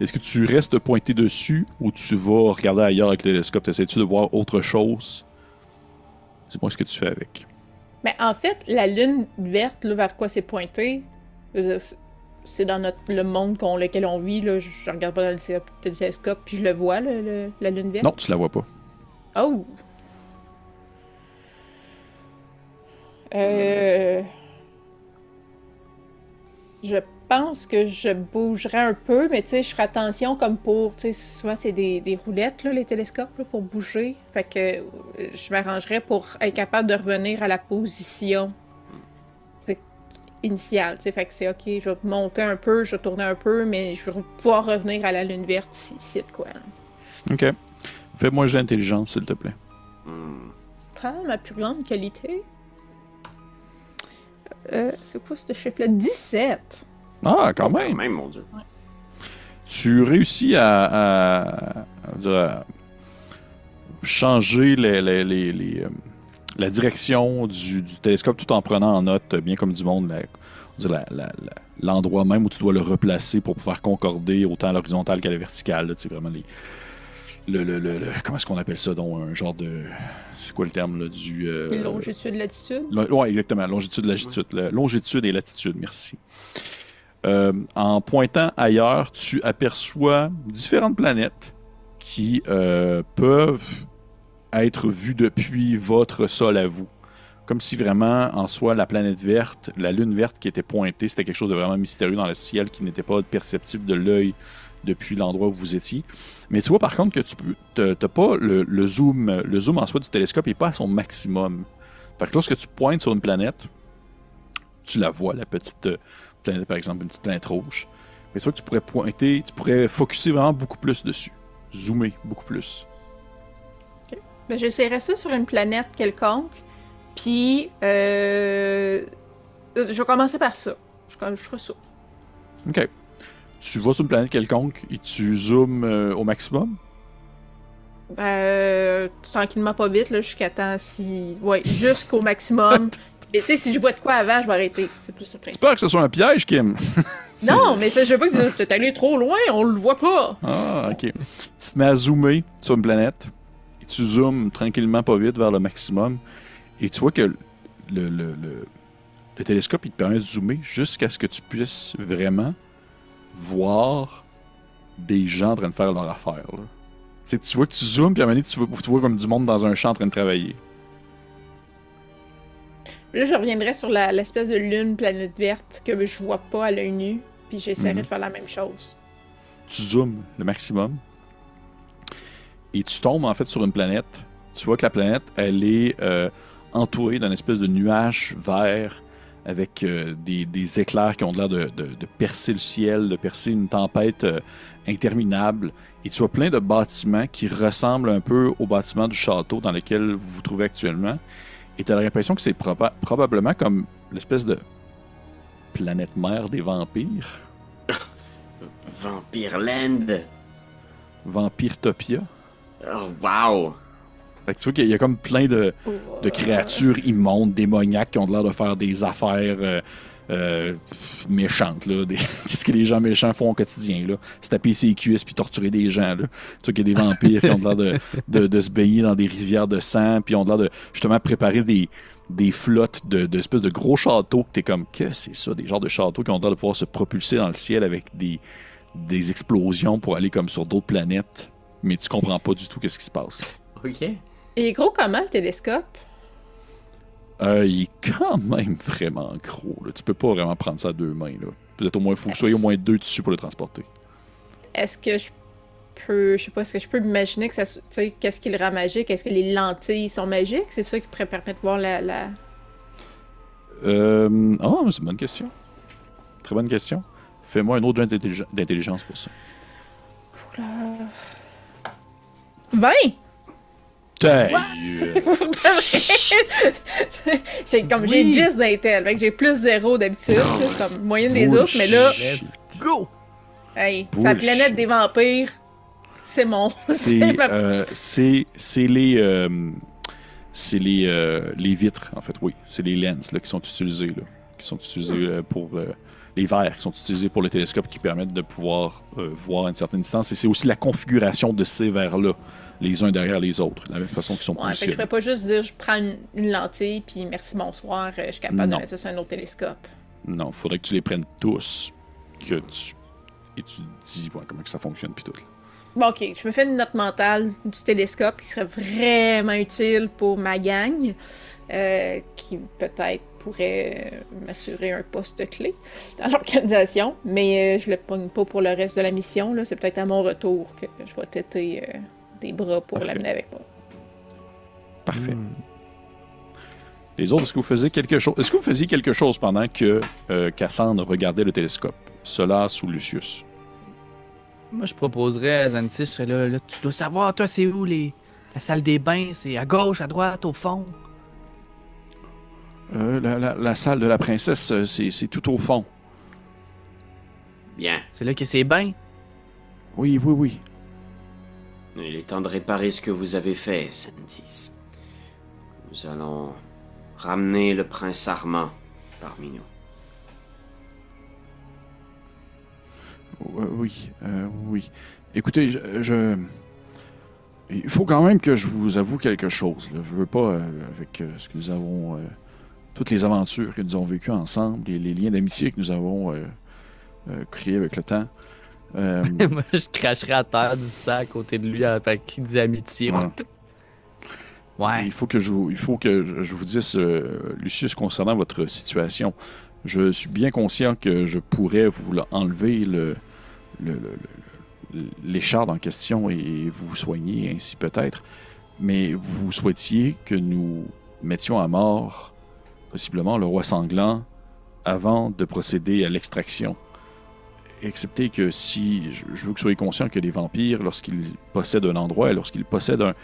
Est-ce que tu restes pointé dessus ou tu vas regarder ailleurs avec le télescope? Essaies-tu de voir autre chose? Dis-moi ce que tu fais avec. Mais en fait, la lune verte, là, vers quoi c'est pointé, c'est dans le monde lequel on vit. Là, je regarde pas dans le télescope, puis je le vois, la lune verte. Non, tu la vois pas. Oh! Je pense que je bougerais un peu, mais tu sais, je ferai attention comme pour, tu sais, souvent c'est des roulettes, là, les télescopes, là, pour bouger. Fait que je m'arrangerais pour être capable de revenir à la position initiale, tu sais. Fait que c'est OK, je vais monter un peu, je vais tourner un peu, mais je vais pouvoir revenir à la lune verte ici de quoi. Là. OK. Fais-moi un jeu d'intelligence, s'il te plaît. Ah, ma plus grande qualité. C'est quoi ce chiffre-là? 17! Ah, quand même! Quand même, mon Dieu. Ouais. Tu réussis à changer la direction du télescope tout en prenant en note, bien comme du monde, l'endroit même où tu dois le replacer pour pouvoir concorder autant à l'horizontale qu'à la verticale. C'est vraiment comment est-ce qu'on appelle ça? Donc, un genre de... C'est quoi le terme, là, du... Longitude, latitude? Oui, exactement. Longitude, latitude. Longitude et latitude, merci. En pointant ailleurs, tu aperçois différentes planètes qui peuvent être vues depuis votre sol à vous. Comme si vraiment, en soi, la planète verte, la lune verte qui était pointée, c'était quelque chose de vraiment mystérieux dans le ciel qui n'était pas perceptible de l'œil depuis l'endroit où vous étiez. Mais tu vois par contre que t'as pas le zoom en soi du télescope n'est pas à son maximum. Fait que lorsque tu pointes sur une planète, tu la vois, la petite planète, par exemple, une petite planète rouge. Mais tu vois que tu pourrais pointer, tu pourrais focusser vraiment beaucoup plus dessus. Zoomer beaucoup plus. Ben, j'essaierai ça sur une planète quelconque. Puis, je vais commencer par ça. Je ferai ça. OK. Tu vas sur une planète quelconque et tu zoomes au maximum. Tranquillement, pas vite, là, jusqu'à temps si. Ouais, jusqu'au maximum. Mais tu sais, si je vois de quoi avant, je vais arrêter. C'est plus le principe. J'espère que ce soit un piège, Kim. Non, mais ça, je veux pas que tu es allé trop loin, on le voit pas. Ah, OK. Tu te mets à zoomer sur une planète et tu zoomes tranquillement, pas vite, vers le maximum. Et tu vois que le télescope, il te permet de zoomer jusqu'à ce que tu puisses vraiment voir des gens en train de faire leur affaire. Là. Tu vois que tu zoomes, puis à un moment donné, tu vois comme du monde dans un champ en train de travailler. Là, je reviendrai sur l'espèce de lune, planète verte, que je vois pas à l'œil nu, puis j'essaierai de faire la même chose. Tu zoomes le maximum. Et tu tombes en fait sur une planète. Tu vois que la planète, elle est entourée d'un espèce de nuage vert avec des éclairs qui ont l'air de percer le ciel, de percer une tempête interminable. Et tu vois plein de bâtiments qui ressemblent un peu aux bâtiments du château dans lequel vous vous trouvez actuellement. Et tu as l'impression que c'est probablement comme l'espèce de planète mère des vampires. Vampire-land. Vampire-topia. Oh, wow. Fait que tu vois qu'il y a comme plein de créatures immondes, démoniaques qui ont l'air de faire des affaires méchantes. Là. Qu'est-ce que les gens méchants font au quotidien? Là? Se taper ses cuisses puis torturer des gens. Là. Tu vois qu'il y a des vampires qui ont l'air de se baigner dans des rivières de sang, puis ont l'air de justement préparer des flottes d'espèces de gros châteaux que t'es comme, que c'est ça? Des genres de châteaux qui ont l'air de pouvoir se propulser dans le ciel avec des explosions pour aller comme sur d'autres planètes. Mais tu comprends pas du tout qu'est-ce qui se passe. OK. Il est gros comment, le télescope? Il est quand même vraiment gros. Là. Tu peux pas vraiment prendre ça à deux mains. Là. Peut-être au moins, il faut que vous soyez au moins deux dessus pour le transporter. Est-ce que je peux... Je sais pas, est-ce que je peux m'imaginer que ça... Tu sais, qu'est-ce qui le rend magique? Est-ce que les lentilles sont magiques? C'est ça qui pourrait permettre de voir la... mais c'est une bonne question. Très bonne question. Fais-moi un autre jet d'intelligence pour ça. Oula. 20! Ta J'ai 10 d'intel, fait que j'ai plus 0 d'habitude, comme moyenne des autres, mais là, Let's go! hey, c'est la planète des vampires, c'est mon... C'est les vitres, en fait, oui. C'est les lenses là, qui sont utilisées, là, qui sont utilisées pour... les verres qui sont utilisés pour le télescope qui permettent de pouvoir voir à une certaine distance. Et c'est aussi la configuration de ces verres-là, les uns derrière les autres, de la même façon qu'ils sont Ouais, fait positionnés. que je pourrais pas juste dire je prends une lentille puis merci bonsoir, je suis capable de mettre ça sur un autre télescope. Non, il faudrait que tu les prennes tous, et tu dis comment que ça fonctionne puis tout. Là. Bon, ok, je me fais une note mentale du télescope qui serait vraiment utile pour ma gang, qui peut-être pourrait m'assurer un poste clé dans l'organisation, mais je le pogne pas pour le reste de la mission. Là. C'est peut-être à mon retour que je vais têter des bras pour l'amener avec moi. Parfait. Les autres, est-ce que vous faisiez quelque chose? Est-ce que vous faisiez quelque chose pendant que Cassandre regardait le télescope? Solas ou Lucius? Moi, je proposerais à Zantis, je serais là, tu dois savoir, toi, c'est où la salle des bains? C'est à gauche, à droite, au fond? La salle de la princesse, c'est tout au fond. Bien. C'est là que c'est bains? Oui. Il est temps de réparer ce que vous avez fait, Santis. Nous allons ramener le prince Armand parmi nous. Oui. Écoutez, il faut quand même que je vous avoue quelque chose. Là. Je veux pas, avec ce que nous avons... toutes les aventures que nous avons vécues ensemble, les liens d'amitié que nous avons créés avec le temps. Moi, je cracherais à terre du sac à côté de lui avec qui dit amitié. Ouais. Il faut que je vous dise, Lucius, concernant votre situation. Je suis bien conscient que je pourrais vous enlever l'écharde en question et vous soigner ainsi peut-être, mais vous souhaitiez que nous mettions à mort possiblement le roi sanglant avant de procéder à l'extraction. Excepté que si... Je veux que vous soyez conscient que les vampires, lorsqu'ils possèdent un endroit, lorsqu'ils possèdent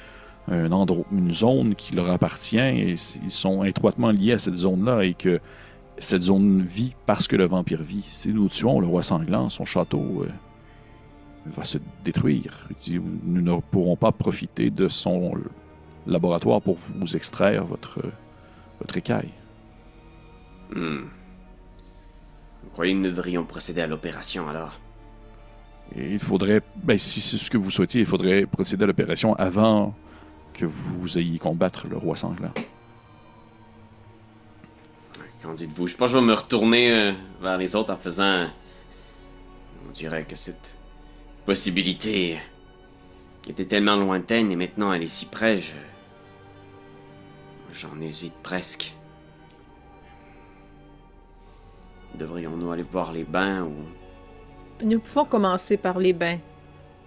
un endroit, une zone qui leur appartient, et ils sont étroitement liés à cette zone-là, et que cette zone vit parce que le vampire vit. Si nous tuons le roi sanglant, son château va se détruire. Nous ne pourrons pas profiter de son laboratoire pour vous extraire votre écaille. Vous croyez que nous devrions procéder à l'opération, alors? Et il faudrait, si c'est ce que vous souhaitiez, il faudrait procéder à l'opération avant que vous ayez combattre le roi sanglant. Qu'en dites-vous? Je pense que je vais me retourner vers les autres en faisant... On dirait que cette possibilité était tellement lointaine et maintenant elle est si près, j'en hésite presque. Devrions-nous aller voir les bains ou... Nous pouvons commencer par les bains.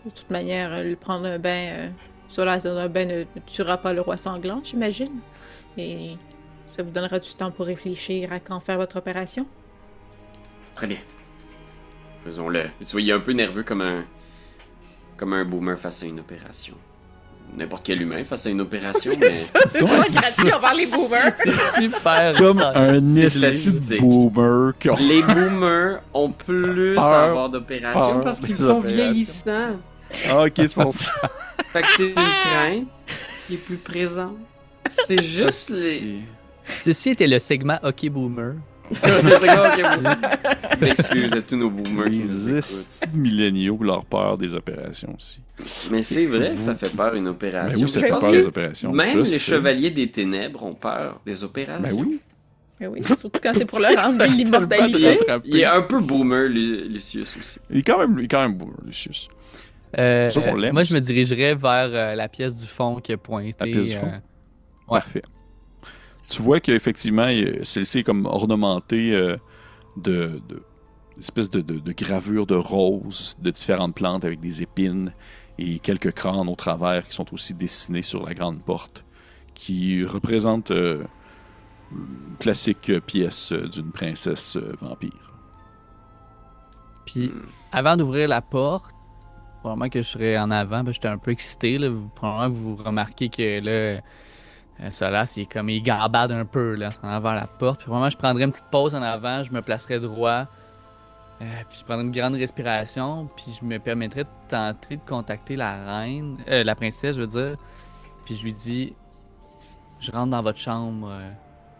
De toute manière, prendre un bain sur la zone d'un bain ne tuera pas le roi sanglant, j'imagine. Et ça vous donnera du temps pour réfléchir à quand faire votre opération. Très bien. Faisons-le. Soyez un peu nerveux comme un boomer face à une opération. N'importe quel humain face à une opération, mais... C'est ça, gratuit envers les boomers! C'est super. Comme ça. un esti de statistique. boomer. Les boomers ont plus Peur. à avoir d'opérations Peur parce qu'ils des sont opérations. vieillissants. Ah, ok, c'est pour ça. Fait que c'est une crainte qui est plus présente. C'est juste les... Ceci était le segment Hockey Boomer. C'est quoi, ok, vous... M'excuse à tous nos boomers qui nous Les écoutent. estis de milléniaux, leur peur des opérations aussi. Mais c'est vrai que ça fait peur une opération. Ben oui, ça Je fait pense peur que des opérations. Même Je les sais. chevaliers des ténèbres ont peur des opérations. Ben oui. Mais oui, surtout quand c'est pour leur enlever l'immortalité. Il est un peu boomer, Lucius aussi. Il est quand même boomer, Lucius. C'est ça qu'on l'aime Moi, aussi. je me dirigerais vers la pièce du fond qui a pointé. La pièce du fond. Ouais. Parfait. Tu vois qu'effectivement, celle-ci est comme ornementée de espèces de gravures de roses, de différentes plantes avec des épines et quelques crânes au travers qui sont aussi dessinés sur la grande porte, qui représentent une classique pièce d'une princesse vampire. Puis, avant d'ouvrir la porte, probablement que je serais en avant, parce que j'étais un peu excité. Là. Probablement que vous remarquez que là, Solas, il gambade un peu là, en avant la porte. Puis probablement, je prendrais une petite pause en avant, je me placerais droit. Puis je prendrais une grande respiration, puis je me permettrais de tenter de contacter la reine, la princesse, je veux dire. Puis je lui dis, je rentre dans votre chambre,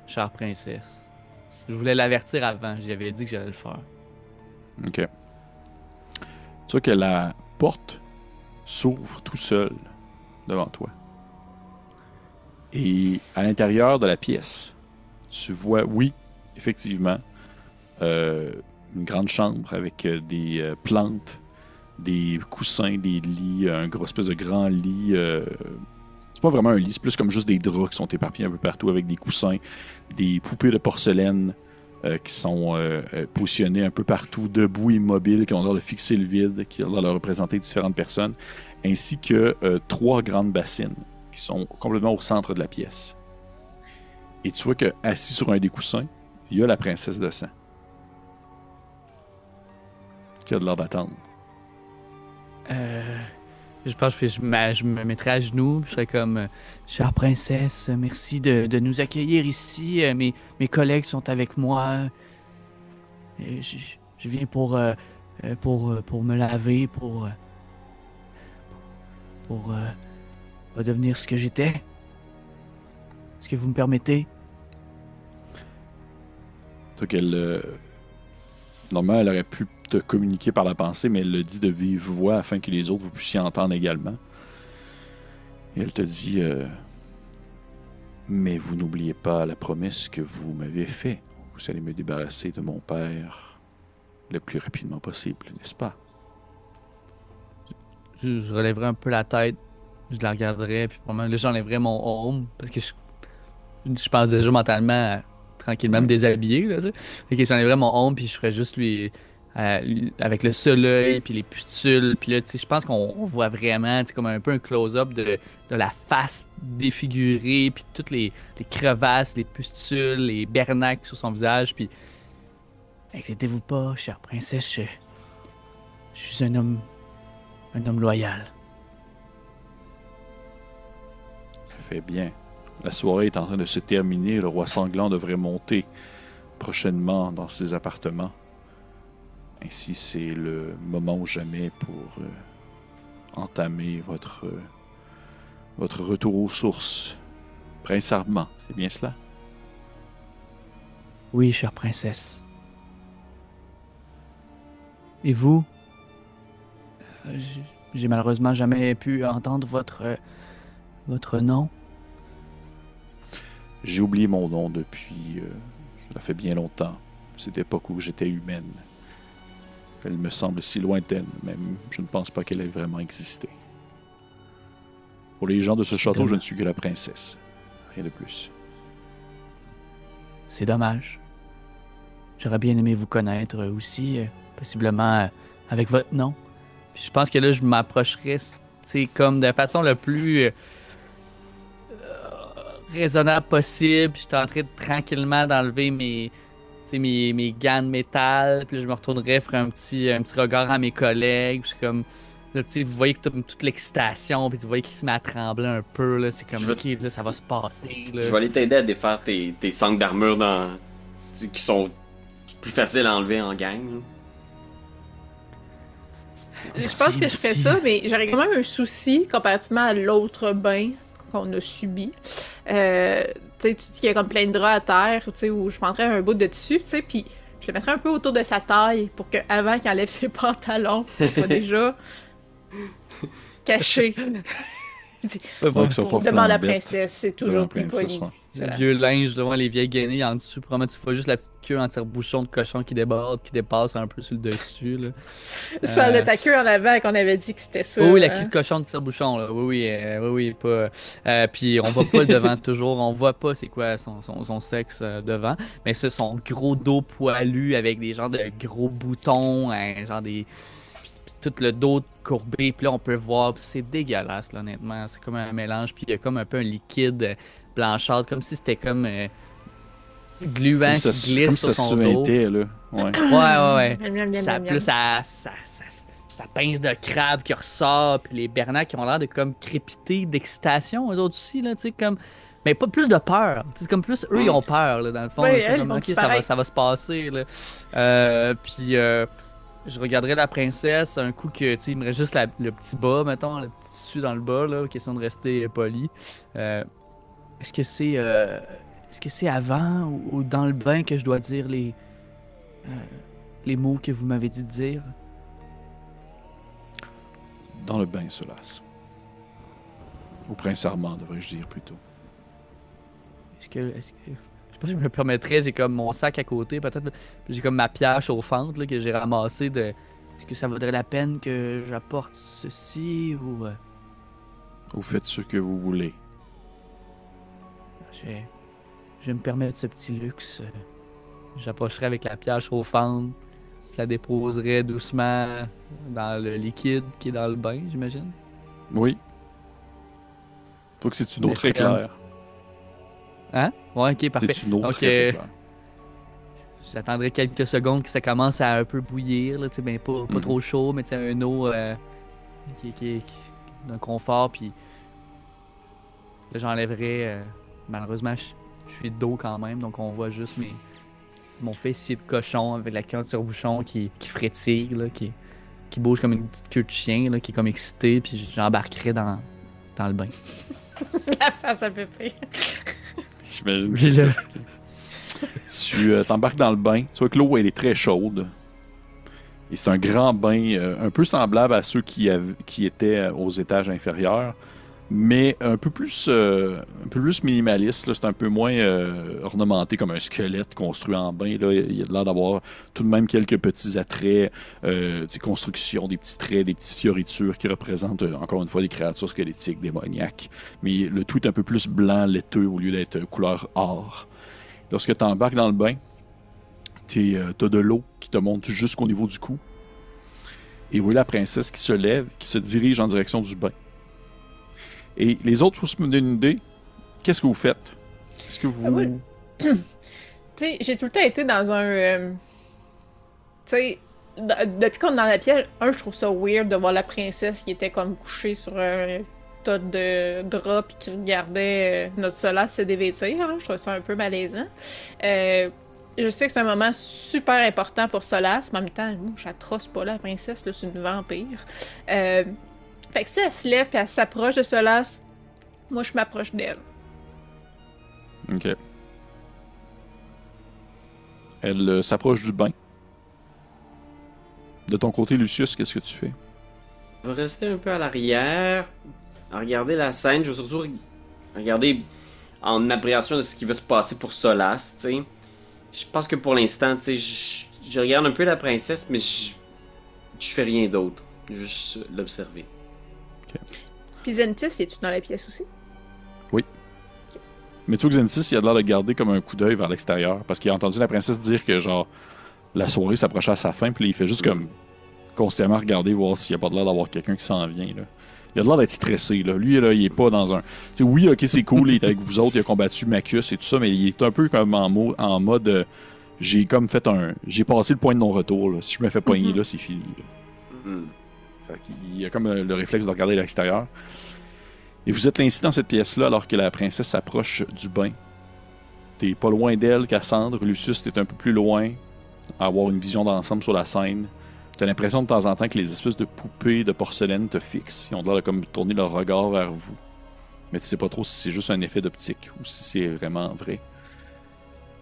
chère princesse. Je voulais l'avertir avant, j'avais dit que j'allais le faire. OK. Tu vois que la porte s'ouvre tout seul devant toi. Et à l'intérieur de la pièce, tu vois, oui, effectivement, une grande chambre avec des plantes, des coussins, des lits, un gros espèce de grand lit. C'est pas vraiment un lit, c'est plus comme juste des draps qui sont éparpillés un peu partout avec des coussins, des poupées de porcelaine qui sont positionnés un peu partout, debout, immobiles, qui ont l'air de fixer le vide, qui ont l'air de représenter différentes personnes, ainsi que 3 grandes bassines qui sont complètement au centre de la pièce. Et tu vois que assis sur un des coussins, il y a la princesse de sang, qui a de l'air d'attendre. Je pense que je me mettrais à genoux, je serais comme chère princesse, merci de nous accueillir ici. Mes collègues sont avec moi. Je viens pour me laver, pour redevenir ce que j'étais. Est-ce que vous me permettez? Tu qu'elle. Normalement, elle aurait pu te communiquer par la pensée, mais elle le dit de vive voix afin que les autres vous puissiez entendre également. Et elle te dit mais vous n'oubliez pas la promesse que vous m'avez faite. Vous allez me débarrasser de mon père le plus rapidement possible, n'est-ce pas? Je relèverais un peu la tête, je la regarderais, puis probablement là, j'enlèverais mon home, parce que je pense déjà mentalement tranquillement me déshabiller. Là, ça. Fait que j'enlèverais mon home, puis je ferais juste lui avec le seul œil, puis les pustules, puis là, tu sais, je pense qu'on voit vraiment, tu sais, comme un peu un close-up de la face défigurée, puis toutes les crevasses, les pustules, les bernacles sur son visage, puis inquiétez-vous pas, chère princesse, Je suis un homme loyal. Ça fait bien. La soirée est en train de se terminer. Le roi sanglant devrait monter prochainement dans ses appartements. Ainsi, c'est le moment ou jamais pour entamer votre retour aux sources. Prince Armand, c'est bien cela? Oui, chère princesse. Et vous? J'ai malheureusement jamais pu entendre votre nom. J'ai oublié mon nom depuis... ça fait bien longtemps. Cette époque où j'étais humaine. Elle me semble si lointaine, même je ne pense pas qu'elle ait vraiment existé. Pour les gens de ce château, je ne suis que la princesse. Rien de plus. C'est dommage. J'aurais bien aimé vous connaître aussi, possiblement avec votre nom. Puis je pense que là, je m'approcherais, comme de façon la plus raisonnable possible. Puis j'étais en train de tranquillement d'enlever mes gants de métal. Puis là, je me retournerais faire un petit regard à mes collègues. Puis je suis comme... Là, vous voyez que toute l'excitation, puis vous voyez qu'il se met à trembler un peu. Là, c'est comme, ok, là, ça va se passer. Là. Je vais aller t'aider à défaire tes sangles d'armure qui sont plus faciles à enlever en gang. Là. Je pense que je ferais ça, mais j'aurais quand même un souci comparativement à l'autre bain qu'on a subi. Tu sais, tu dis qu'il y a comme plein de draps à terre, tu sais, où je prendrais un bout de tissu, tu sais, puis je le mettrais un peu autour de sa taille pour qu'avant qu'il enlève ses pantalons, il soit déjà caché. Demande à la princesse, c'est toujours plus poli. Le vieux linge devant les vieilles guenilles en dessous. Probablement, tu vois juste la petite queue en tire-bouchon de cochon qui déborde, qui dépasse un peu sur le dessus. Là. Je parle de ta queue en avant qu'on avait dit que c'était ça. Oui, la queue de cochon de tire-bouchon. Là. Oui, pas. Puis on voit pas le devant toujours. On voit pas c'est quoi son sexe devant. Mais c'est son gros dos poilu avec des genres de gros boutons, genre des. Puis tout le dos courbé. Puis là, on peut voir. C'est dégueulasse, là, honnêtement. C'est comme un mélange. Puis il y a comme un peu un liquide blanchâtre, comme si c'était comme gluant qui glisse sur son dos. Là. Ouais. Ça, plus ça pince de crabe qui ressort, puis les bernacles qui ont l'air de comme crépiter d'excitation, eux autres aussi, là, tu sais, comme... Mais pas plus de peur. C'est comme plus eux, ils ont peur, là, dans le fond. Oui, c'est comme, ok, ça va se passer, là. Puis je regarderais la princesse, un coup que, tu sais, il me reste juste le petit bas, mettons, le petit tissu dans le bas, là, question de rester poli. Est-ce que c'est avant ou dans le bain que je dois dire les mots que vous m'avez dit de dire? Dans le bain, Solas. Au prince Armand, devrais-je dire plutôt. Est-ce que je sais pas si je me permettrais, j'ai comme mon sac à côté, peut-être. J'ai comme ma pierre chauffante là, que j'ai ramassée de. Est-ce que ça vaudrait la peine que j'apporte ceci ou. Vous faites ce que vous voulez. Je vais me permettre ce petit luxe. J'approcherai avec la pierre chauffante. Je la déposerai doucement dans le liquide qui est dans le bain, j'imagine. Oui. Faut que c'est une eau très claire. Hein? Ouais, ok, parfait. C'est une eau donc, très claire. J'attendrai quelques secondes que ça commence à un peu bouillir, là, ben, pas trop chaud, mais une eau qui d'un confort, puis là, j'enlèverai... malheureusement, je suis d'eau quand même, donc on voit juste mon fessier de cochon avec la queue de tire-bouchon qui frétille, là, qui bouge comme une petite queue de chien, là, qui est comme excité, puis j'embarquerai dans le bain. La face à Pépé. J'imagine. Tu t'embarques dans le bain. Tu vois que l'eau, elle est très chaude. Et c'est un grand bain, un peu semblable à ceux qui étaient aux étages inférieurs, mais un peu plus minimaliste. Là. C'est un peu moins ornementé comme un squelette construit en bain. Là. Il y a l'air d'avoir tout de même quelques petits attraits, des constructions, des petits traits, des petites fioritures qui représentent encore une fois des créatures squelettiques, démoniaques. Mais le tout est un peu plus blanc, laiteux, au lieu d'être couleur or. Lorsque tu embarques dans le bain, t'as de l'eau qui te monte jusqu'au niveau du cou. Et oui, la princesse qui se lève, qui se dirige en direction du bain. Et les autres, pour se me donner une idée, qu'est-ce que vous faites? Est-ce que vous... Tu sais, j'ai tout le temps été dans un... tu sais, depuis qu'on est dans la pièce, je trouve ça weird de voir la princesse qui était comme couchée sur un tas de draps puis qui regardait notre Solace se dévêtir. Hein. Je trouve ça un peu malaisant. Je sais que c'est un moment super important pour Solace, mais en même temps, je la trosse pas là, la princesse, là, c'est une vampire. Fait que si elle se lève et elle s'approche de Solace, moi je m'approche d'elle. Ok. Elle s'approche du bain. De ton côté, Lucius, qu'est-ce que tu fais? Je vais rester un peu à l'arrière, à regarder la scène. Je vais surtout regarder en appréhension de ce qui va se passer pour Solace, tu sais. Je pense que pour l'instant, tu sais, je regarde un peu la princesse, mais je fais rien d'autre. Juste l'observer. Puis Zentis, es-tu dans la pièce aussi? Mais tu vois que Zentis, il a l'air de garder comme un coup d'œil vers l'extérieur, parce qu'il a entendu la princesse dire que, genre, la soirée s'approchait à sa fin, puis là, il fait juste comme constamment regarder, voir s'il n'y a pas de l'air d'avoir quelqu'un qui s'en vient, là. Il a l'air d'être stressé, là. Lui, là, il est pas dans un... Tu sais, oui, ok, c'est cool, il est avec vous autres, il a combattu Macus et tout ça, mais il est un peu comme en mode... j'ai comme fait un... J'ai passé le point de non-retour, là. Si je me fais poigner, là, c'est fini, là. Fait qu'il a comme le réflexe de regarder l'extérieur. Et vous êtes ainsi dans cette pièce-là alors que la princesse s'approche du bain. T'es pas loin d'elle, Cassandre. Lucius, t'es un peu plus loin, à avoir une vision d'ensemble sur la scène. T'as l'impression de temps en temps que les espèces de poupées de porcelaine te fixent. Ils ont l'air de comme tourner leur regard vers vous. Mais tu sais pas trop si c'est juste un effet d'optique ou si c'est vraiment vrai.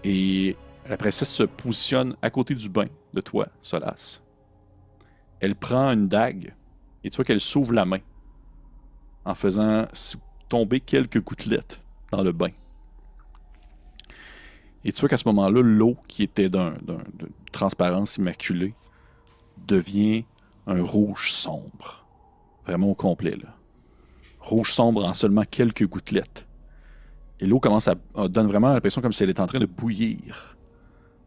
Et la princesse se positionne à côté du bain de toi, Solace. Elle prend une dague et tu vois qu'elle s'ouvre la main en faisant tomber quelques gouttelettes dans le bain. Et tu vois qu'à ce moment-là, l'eau qui était d'une transparence immaculée devient un rouge sombre. Vraiment au complet, là. Rouge sombre en seulement quelques gouttelettes. Et l'eau commence donne vraiment l'impression comme si elle était en train de bouillir.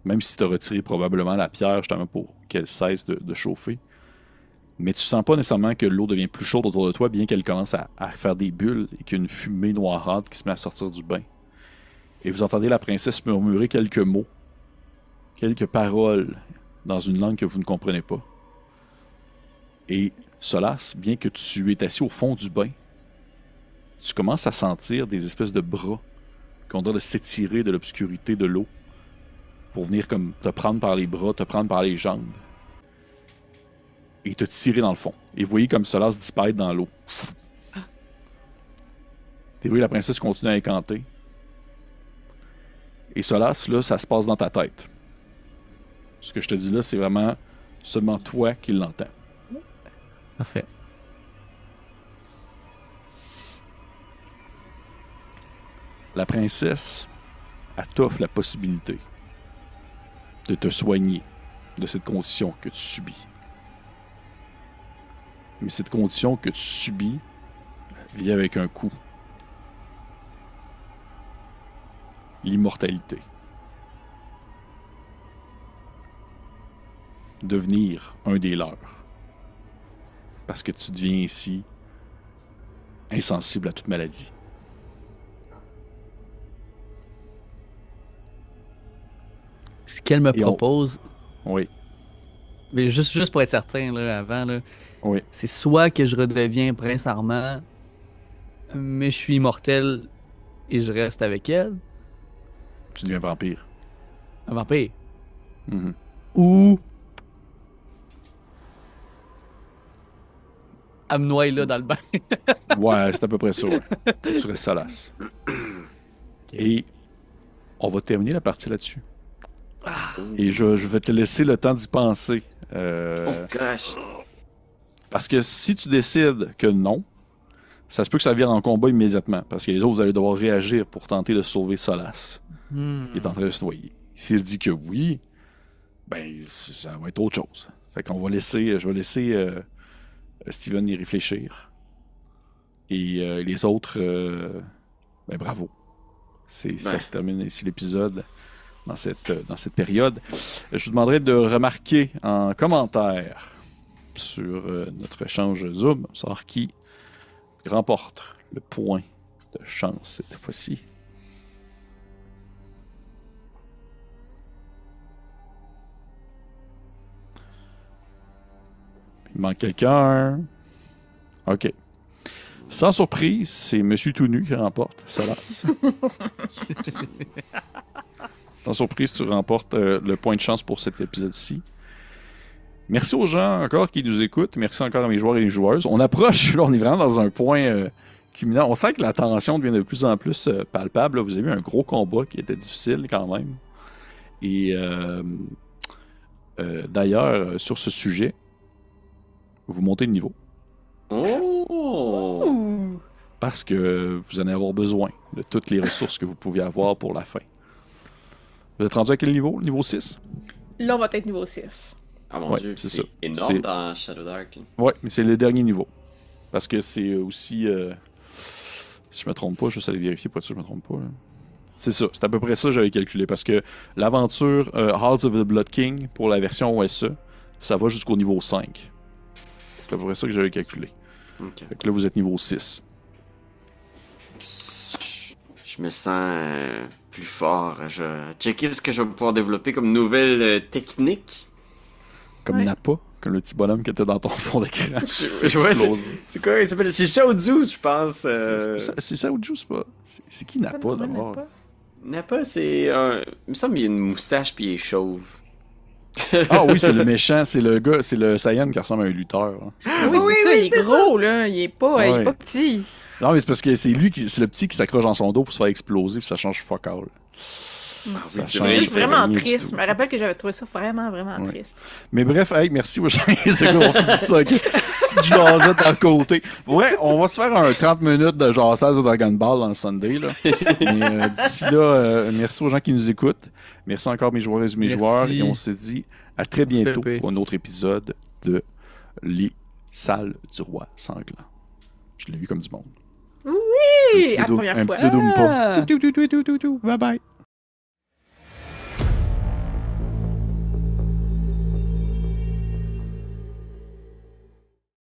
Même si tu as retiré probablement la pierre justement pour qu'elle cesse de chauffer. Mais tu sens pas nécessairement que l'eau devient plus chaude autour de toi, bien qu'elle commence à faire des bulles et qu'il y a une fumée noirâtre qui se met à sortir du bain. Et vous entendez la princesse murmurer quelques mots, quelques paroles dans une langue que vous ne comprenez pas. Et Solace, bien que tu es assis au fond du bain, tu commences à sentir des espèces de bras qui ont l'air de s'étirer de l'obscurité de l'eau pour venir comme te prendre par les bras, te prendre par les jambes et te tirer dans le fond. Et vous voyez comme Solace disparaît dans l'eau. Et vous voyez la princesse continue à incanter. Et Solace, là, ça se passe dans ta tête. Ce que je te dis là, c'est vraiment seulement toi qui l'entends. Parfait. La princesse, elle t'offre la possibilité de te soigner de cette condition que tu subis. Mais cette condition que tu subis vient avec un coût. L'immortalité. Devenir un des leurs. Parce que tu deviens ainsi insensible à toute maladie. Ce qu'elle me propose, Oui, mais juste pour être certain, là, avant, là, oui. c'est soit que je redeviens prince Armand, mais je suis immortel et je reste avec elle, Tu deviens vampire. un vampire, Mhm. ou elle me noie là dans le bain. Ouais, c'est à peu près ça. Ouais. Tu restes Solace. Et on va terminer la partie là-dessus. Et je vais te laisser le temps d'y penser. Oh gosh. Parce que si tu décides que non, ça se peut que ça vienne en combat immédiatement. Parce que les autres, vous allez devoir réagir pour tenter de sauver Solace. Il est en train de se noyer. S'il dit que oui, ben, ça va être autre chose. Fait qu'on va laisser, je vais laisser Steven y réfléchir. Et les autres, ben bravo. Ça se termine ici l'épisode dans cette période. Je vous demanderai de remarquer en commentaire sur notre échange Zoom, savoir qui remporte le point de chance cette fois-ci. Il manque quelqu'un. OK. Sans surprise, c'est Monsieur Tout Nu qui remporte, Solas. Sans surprise, tu remportes le point de chance pour cet épisode-ci. Merci aux gens encore qui nous écoutent. Merci encore à mes joueurs et les joueuses. On approche, là, on est vraiment dans un point culminant. On sent que la tension devient de plus en plus palpable. Là. Vous avez eu un gros combat qui était difficile quand même. Et d'ailleurs, sur ce sujet, vous montez de niveau. Oh! Ouh. Parce que vous allez avoir besoin de toutes les ressources que vous pouviez avoir pour la fin. Vous êtes rendu à quel niveau? Le niveau 6? Là, on va être niveau 6. Ah mon Ouais, dieu, c'est c'est ça. énorme C'est- dans Shadow Dark. Là. Ouais, mais c'est le dernier niveau. Parce que c'est aussi... si je me trompe pas, juste aller vérifier pour être sûr que je me trompe pas. Là. C'est ça, c'est à peu près ça que j'avais calculé. Parce que l'aventure Halls of the Blood King, pour la version OSE, ça va jusqu'au niveau 5. C'est à peu près ça que j'avais calculé. Ok. Fait que là, vous êtes niveau 6. Je me sens plus fort. Je vais checker ce que je vais pouvoir développer comme nouvelle technique. Comme Ouais. Nappa, comme le petit bonhomme qui était dans ton fond d'écran. Je vois, c'est quoi? Il s'appelle... C'est Shaozu, je pense. C'est ça ou c'est pas? C'est qui Nappa d'abord? Nappa, c'est un... Il me semble qu'il y a une moustache puis il est chauve. Ah oui, c'est le méchant, c'est le gars, c'est le Saiyan qui ressemble à un lutteur. Hein. Oui, Oui, c'est ça, oui, il est c'est gros, là. Il est pas, il Ouais. est pas petit. Non, mais c'est parce que c'est lui qui, c'est le petit qui s'accroche dans son dos pour se faire exploser, puis ça change fuck all. Ah Ça oui, c'est change vrai, C'est il juste fait vraiment rien du triste. tout. Je me rappelle que j'avais trouvé ça vraiment, vraiment Ouais. triste. Mais bref, hey, merci aux gens. C'est quoi, on finit ça, ok? Petite jasette à côté. Ouais, on va se faire un 30 minutes de jasette de Dragon Ball dans le Sunday, là. Mais d'ici là, merci aux gens qui nous écoutent. Merci encore mes joueurs et mes Merci. joueurs. Et on se dit à très bientôt Pépé. pour un autre épisode de Les Salles du Roi Sanglant. Je l'ai vu comme du monde. Oui, Un à la petit première un fois. petit Doompa. Ah. Tout, tout, tout, tout, tout, tout. Bye bye.